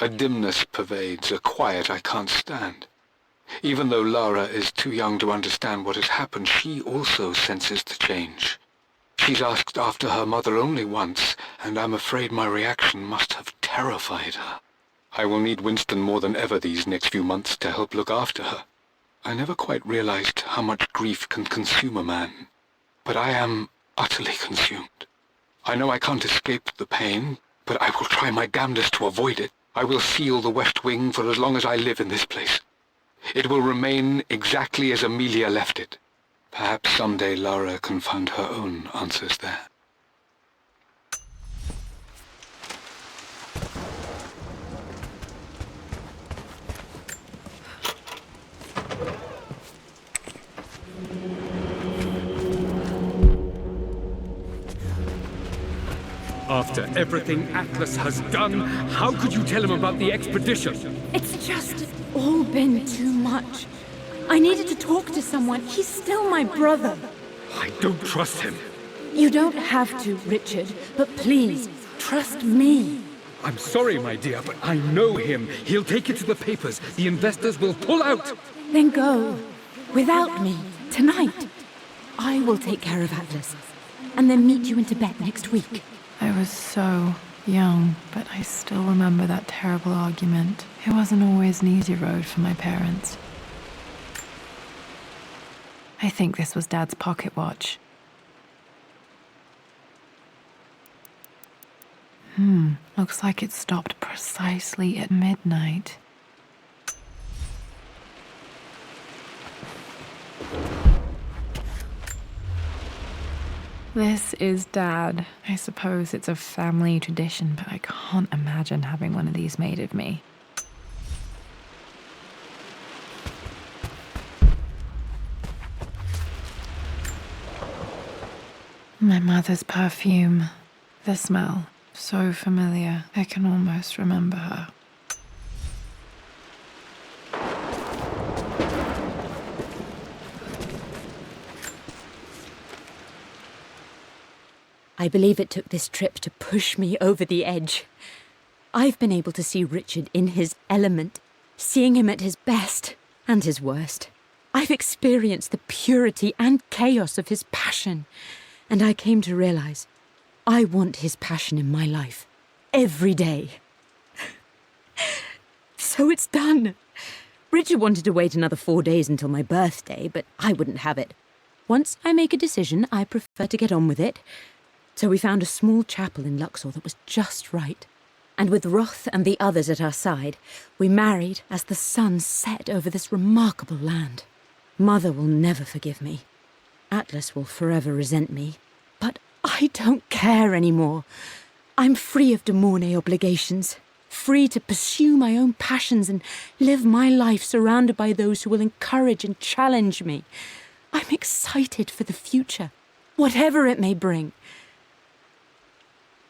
A dimness pervades, a quiet I can't stand. Even though Lara is too young to understand what has happened, she also senses the change. She's asked after her mother only once, and I'm afraid my reaction must have terrified her. I will need Winston more than ever these next few months to help look after her. I never quite realized how much grief can consume a man, but I am utterly consumed. I know I can't escape the pain, but I will try my damnedest to avoid it. I will seal the West Wing for as long as I live in this place. It will remain exactly as Amelia left it. Perhaps someday Lara can find her own answers there. After everything Atlas has done, how could you tell him about the expedition? It's just all been too much. I needed to talk to someone. He's still my brother. I don't trust him. You don't have to, Richard, but please, trust me. I'm sorry, my dear, but I know him. He'll take it to the papers. The investors will pull out. Then go. Without me. Tonight. I will take care of Atlas. And then meet you in Tibet next week. I was so young, but I still remember that terrible argument. It wasn't always an easy road for my parents. I think this was Dad's pocket watch. Looks like it stopped precisely at midnight. This is Dad. I suppose it's a family tradition, but I can't imagine having one of these made of me. My mother's perfume. The smell. So familiar. I can almost remember her. I believe it took this trip to push me over the edge. I've been able to see Richard in his element, seeing him at his best and his worst. I've experienced the purity and chaos of his passion, and I came to realize I want his passion in my life every day. So it's done. Richard wanted to wait another 4 days until my birthday, but I wouldn't have it. Once I make a decision, I prefer to get on with it. So we found a small chapel in Luxor that was just right. And with Roth and the others at our side, we married as the sun set over this remarkable land. Mother will never forgive me. Atlas will forever resent me. But I don't care anymore. I'm free of de Mornay obligations, free to pursue my own passions and live my life surrounded by those who will encourage and challenge me. I'm excited for the future, whatever it may bring.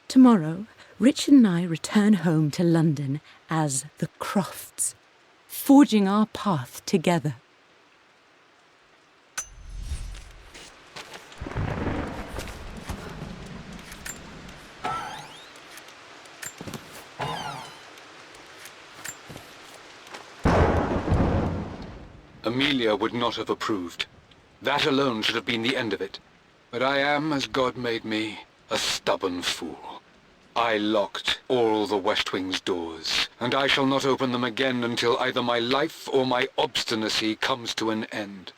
Tomorrow, Richard and I return home to London as the Crofts, forging our path together. Amelia would not have approved. That alone should have been the end of it. But I am, as God made me, a stubborn fool. I locked all the West Wing's doors, and I shall not open them again until either my life or my obstinacy comes to an end.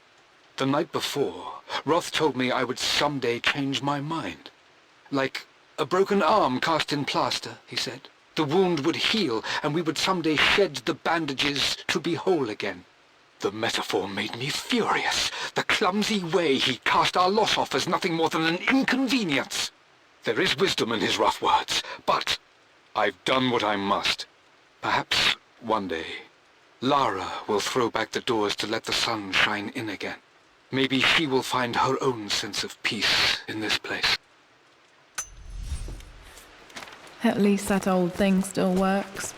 The night before, Roth told me I would someday change my mind. Like a broken arm cast in plaster, he said. The wound would heal, and we would someday shed the bandages to be whole again. The metaphor made me furious. The clumsy way he cast our loss off as nothing more than an inconvenience. There is wisdom in his rough words, but I've done what I must. Perhaps one day, Lara will throw back the doors to let the sun shine in again. Maybe she will find her own sense of peace in this place. At least that old thing still works.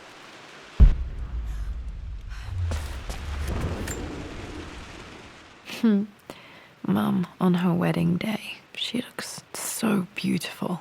Mum, on her wedding day, she looks so beautiful.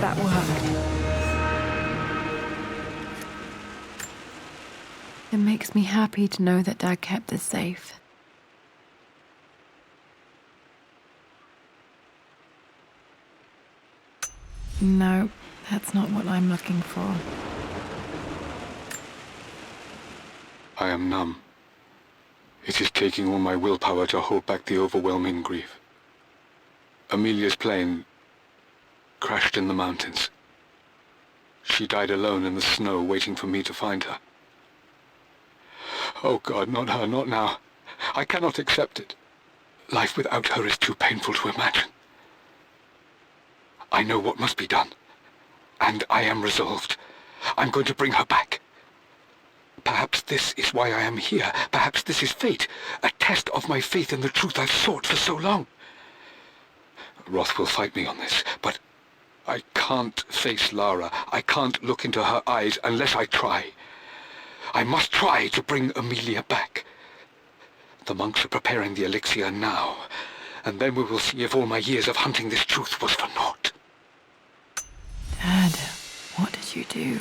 That worked. It makes me happy to know that Dad kept this safe. No, that's not what I'm looking for. I am numb. It is taking all my willpower to hold back the overwhelming grief. Amelia's plane crashed in the mountains. She died alone in the snow, waiting for me to find her. Oh God, not her, not now. I cannot accept it. Life without her is too painful to imagine. I know what must be done, and I am resolved. I'm going to bring her back. Perhaps this is why I am here. Perhaps this is fate, a test of my faith in the truth I've sought for so long. Roth will fight me on this, but I can't face Lara. I can't look into her eyes unless I try. I must try to bring Amelia back. The monks are preparing the elixir now, and then we will see if all my years of hunting this truth was for naught. Dad, what did you do?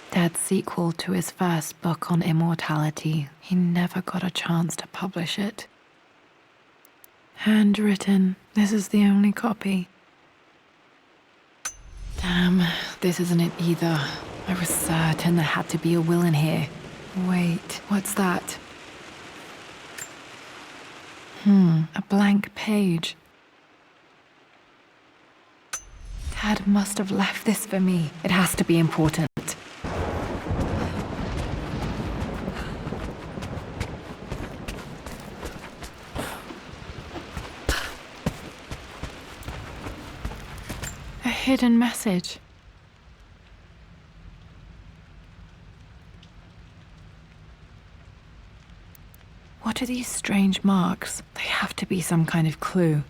Dad's sequel to his first book on immortality, he never got a chance to publish it. Handwritten, this is the only copy. Damn, this isn't it either. I was certain there had to be a will in here. Wait, what's that? A blank page. Dad must have left this for me. It has to be important. A hidden message. What are these strange marks? They have to be some kind of clue.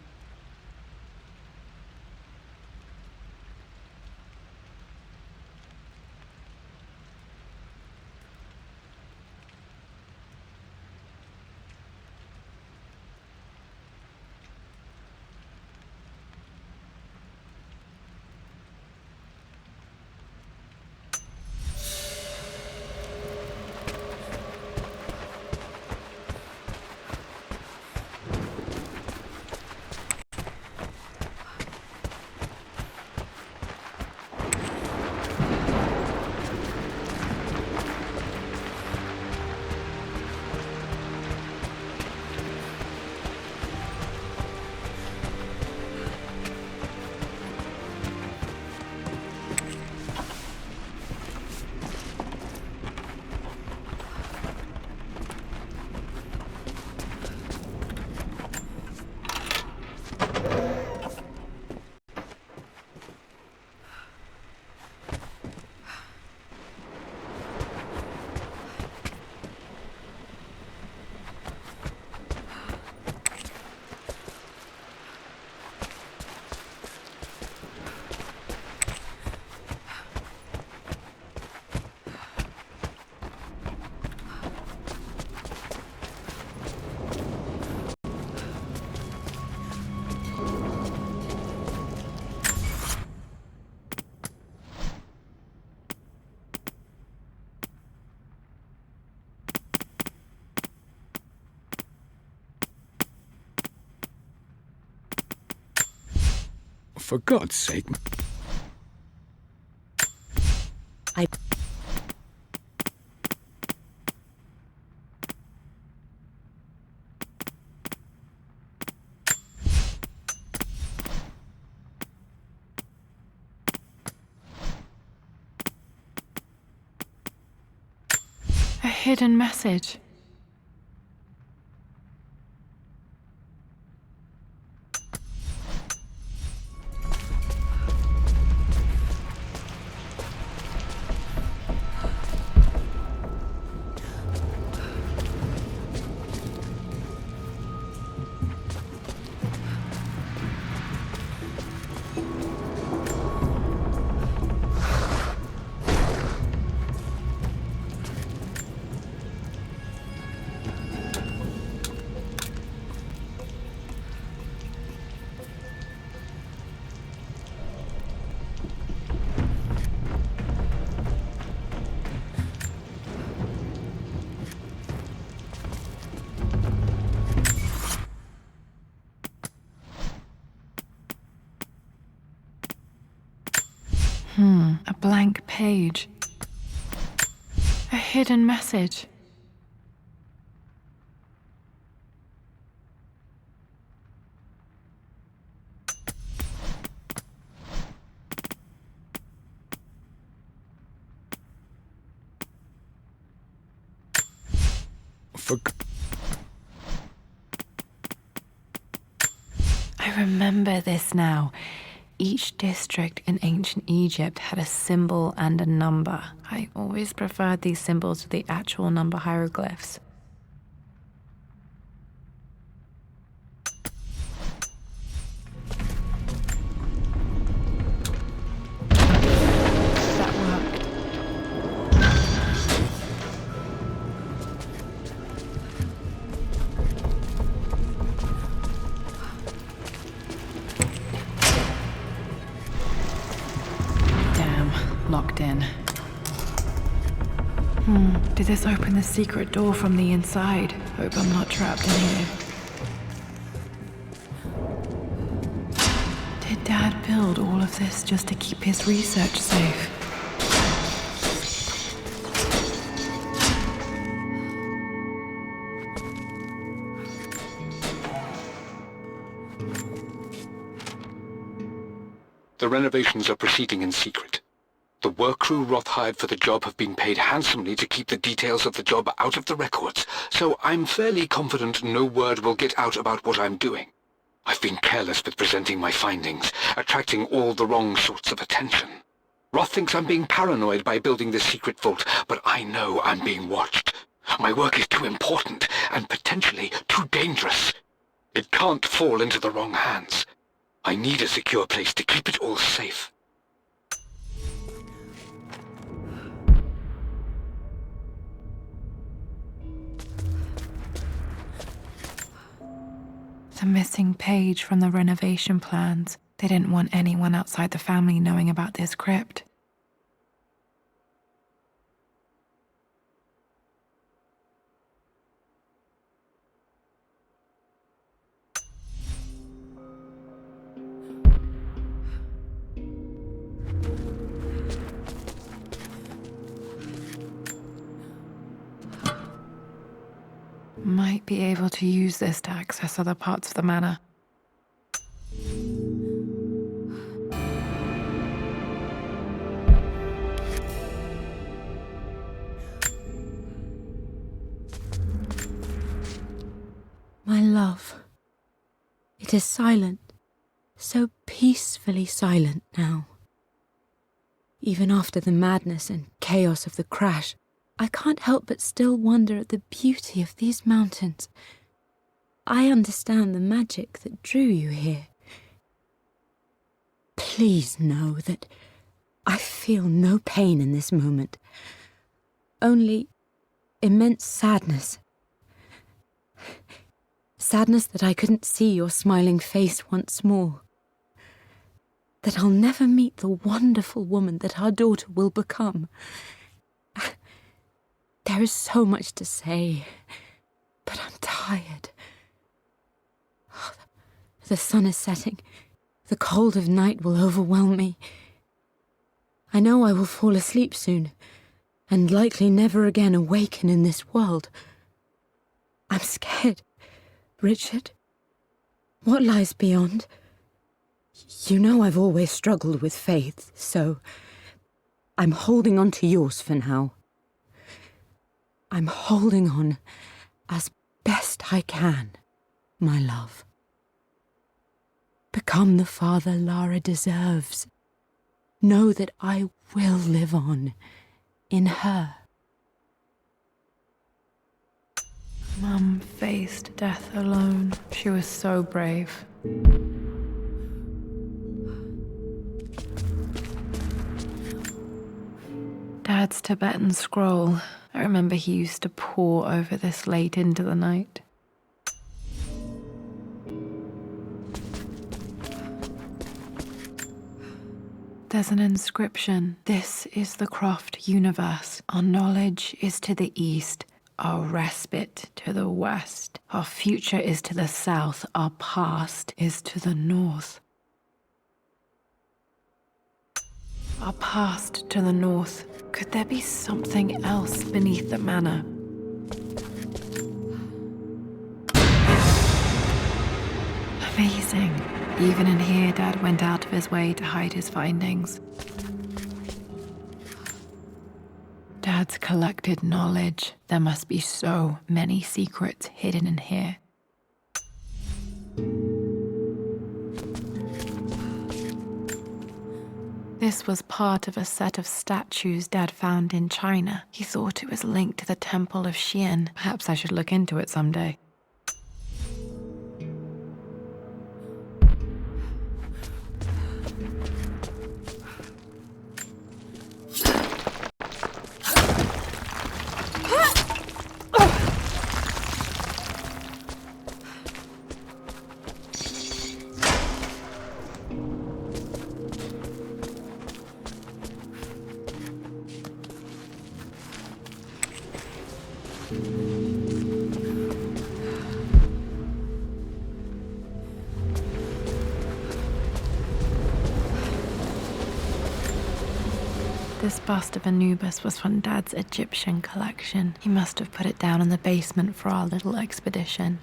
For God's sake. A hidden message. A blank page. A hidden message. I remember this now. Each district in ancient Egypt had a symbol and a number. I always preferred these symbols to the actual number hieroglyphs. That worked. Locked in. Did this open the secret door from the inside? Hope I'm not trapped in here. Did Dad build all of this just to keep his research safe? The renovations are proceeding in secret. The work crew Roth hired for the job have been paid handsomely to keep the details of the job out of the records, so I'm fairly confident no word will get out about what I'm doing. I've been careless with presenting my findings, attracting all the wrong sorts of attention. Roth thinks I'm being paranoid by building this secret vault, but I know I'm being watched. My work is too important and potentially too dangerous. It can't fall into the wrong hands. I need a secure place to keep it all safe. The missing page from the renovation plans. They didn't want anyone outside the family knowing about this crypt. Might be able to use this to access other parts of the manor. My love, it is silent, so peacefully silent now. Even after the madness and chaos of the crash, I can't help but still wonder at the beauty of these mountains. I understand the magic that drew you here. Please know that I feel no pain in this moment, only immense sadness. Sadness that I couldn't see your smiling face once more. That I'll never meet the wonderful woman that our daughter will become. There is so much to say, but I'm tired. The sun is setting. The cold of night will overwhelm me. I know I will fall asleep soon, and likely never again awaken in this world. I'm scared. Richard, what lies beyond? You know I've always struggled with faith, so I'm holding on to yours for now. I'm holding on as best I can, my love. Become the father Lara deserves. Know that I will live on in her. Mum faced death alone. She was so brave. Dad's Tibetan scroll. I remember he used to pore over this late into the night. There's an inscription. This is the Croft universe. Our knowledge is to the east, our respite to the west. Our future is to the south, our past is to the north. Our past to the north. Could there be something else beneath the manor? Amazing. Even in here, Dad went out of his way to hide his findings. Dad's collected knowledge. There must be so many secrets hidden in here. This was part of a set of statues Dad found in China. He thought it was linked to the Temple of Xian. Perhaps I should look into it someday. This bust of Anubis was from Dad's Egyptian collection. He must have put it down in the basement for our little expedition.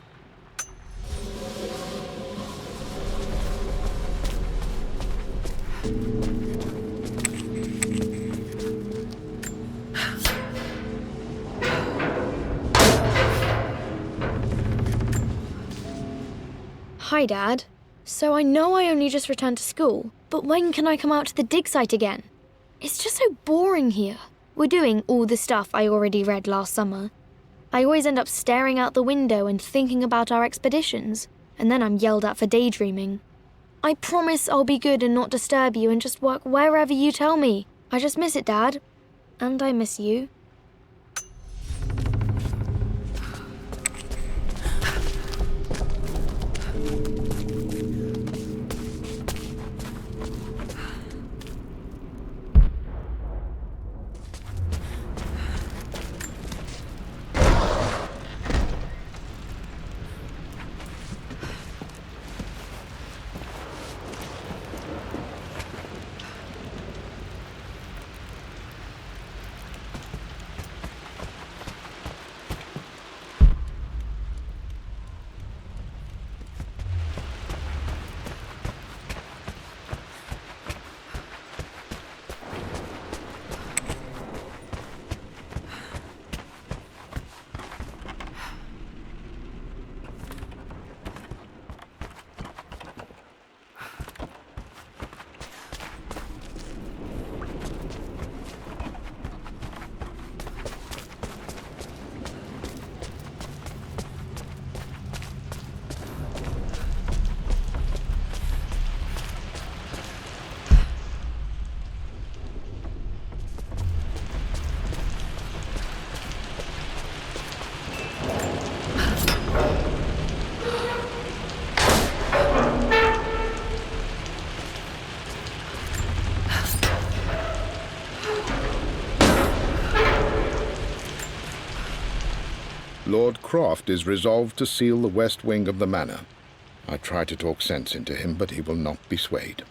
Hi, Dad. So I know I only just returned to school, but when can I come out to the dig site again? It's just so boring here. We're doing all the stuff I already read last summer. I always end up staring out the window and thinking about our expeditions, and then I'm yelled at for daydreaming. I promise I'll be good and not disturb you and just work wherever you tell me. I just miss it, Dad. And I miss you. Lord Croft is resolved to seal the west wing of the manor. I try to talk sense into him, but he will not be swayed.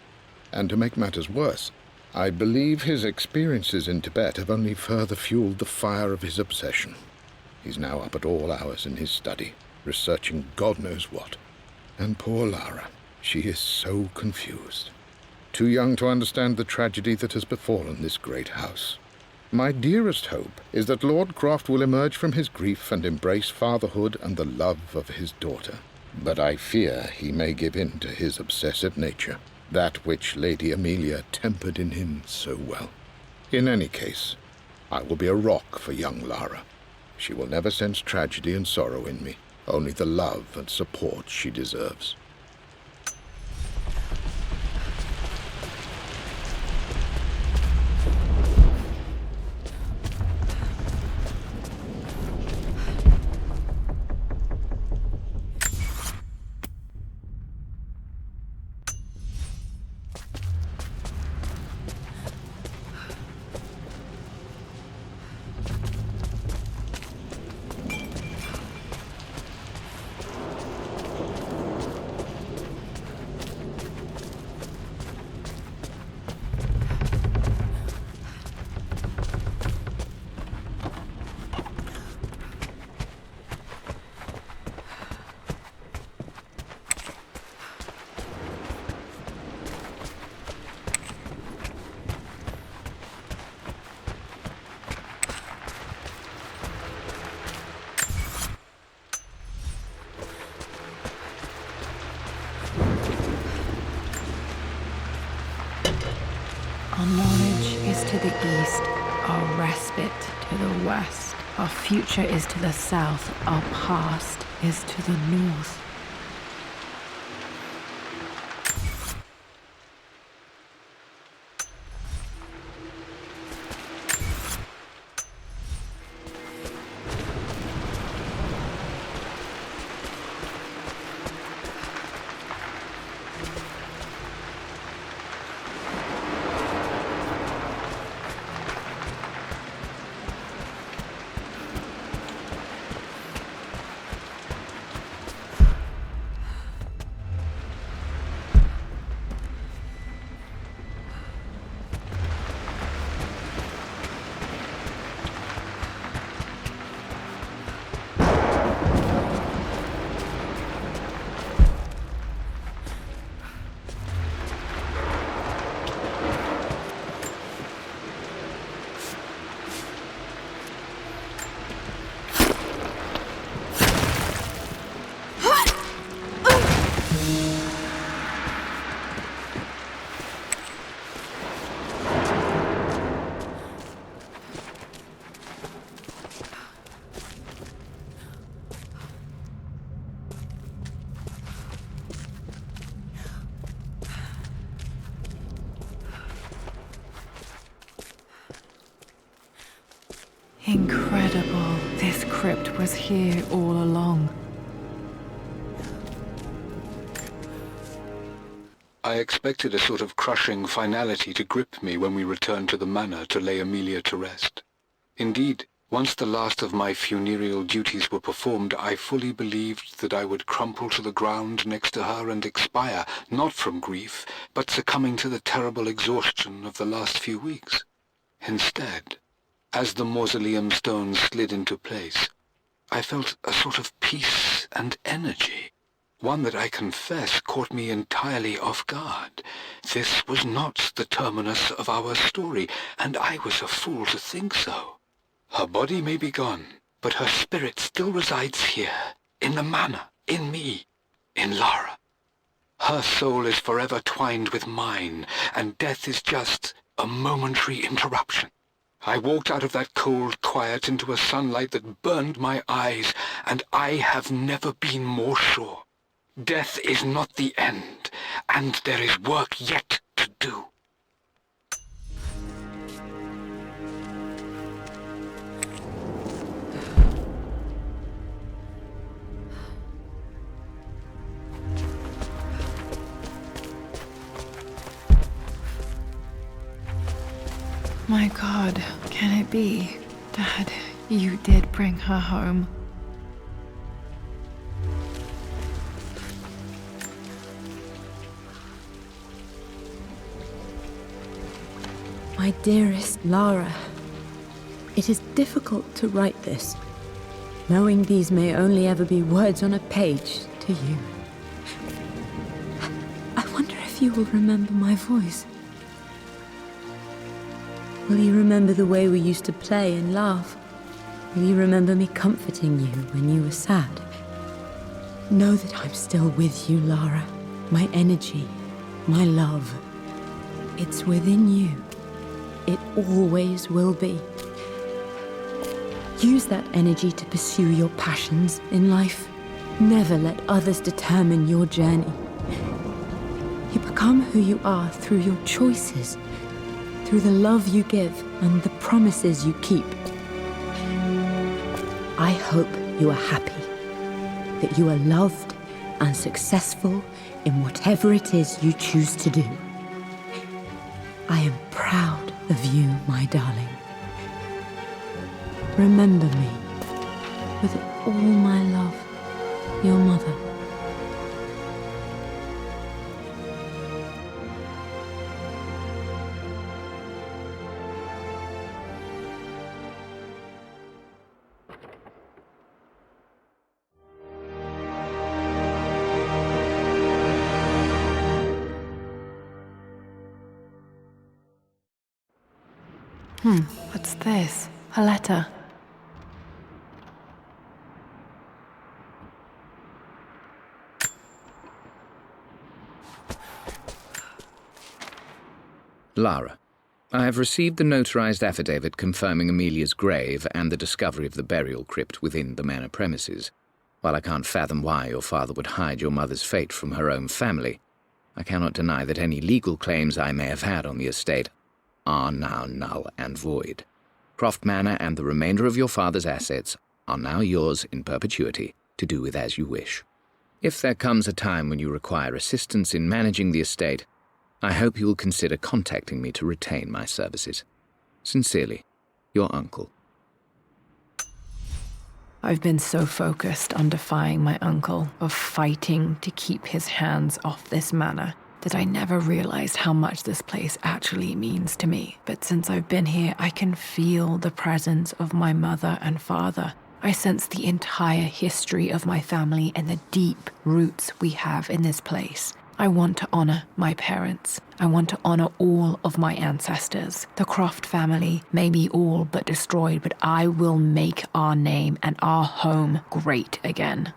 And to make matters worse, I believe his experiences in Tibet have only further fueled the fire of his obsession. He's now up at all hours in his study, researching God knows what. And poor Lara, she is so confused. Too young to understand the tragedy that has befallen this great house. My dearest hope is that Lord Croft will emerge from his grief and embrace fatherhood and the love of his daughter. But I fear he may give in to his obsessive nature, that which Lady Amelia tempered in him so well. In any case, I will be a rock for young Lara. She will never sense tragedy and sorrow in me, only the love and support she deserves. Our knowledge is to the east, our respite to the west. Our future is to the south, our past is to the north. Incredible. This crypt was here all along. I expected a sort of crushing finality to grip me when we returned to the manor to lay Amelia to rest. Indeed, once the last of my funereal duties were performed, I fully believed that I would crumple to the ground next to her and expire, not from grief, but succumbing to the terrible exhaustion of the last few weeks. Instead, as the mausoleum stones slid into place, I felt a sort of peace and energy, one that I confess caught me entirely off guard. This was not the terminus of our story, and I was a fool to think so. Her body may be gone, but her spirit still resides here, in the manor, in me, in Lara. Her soul is forever twined with mine, and death is just a momentary interruption. I walked out of that cold quiet into a sunlight that burned my eyes, and I have never been more sure. Death is not the end, and there is work yet to do. My God, can it be? Dad, you did bring her home. My dearest Lara, it is difficult to write this, knowing these may only ever be words on a page to you. I wonder if you will remember my voice. Will you remember the way we used to play and laugh? Will you remember me comforting you when you were sad? Know that I'm still with you, Lara. My energy, my love. It's within you. It always will be. Use that energy to pursue your passions in life. Never let others determine your journey. You become who you are through your choices, through the love you give and the promises you keep. I hope you are happy, that you are loved and successful in whatever it is you choose to do. I am proud of you, my darling. Remember me, with all my love, your mother. What's this? A letter. Lara, I have received the notarized affidavit confirming Amelia's grave and the discovery of the burial crypt within the manor premises. While I can't fathom why your father would hide your mother's fate from her own family, I cannot deny that any legal claims I may have had on the estate are now null and void. Croft Manor and the remainder of your father's assets are now yours in perpetuity to do with as you wish. If there comes a time when you require assistance in managing the estate, I hope you will consider contacting me to retain my services. Sincerely, your uncle. I've been so focused on defying my uncle, of fighting to keep his hands off this manor, that I never realized how much this place actually means to me. But since I've been here, I can feel the presence of my mother and father. I sense the entire history of my family and the deep roots we have in this place. I want to honor my parents. I want to honor all of my ancestors. The Croft family may be all but destroyed, but I will make our name and our home great again.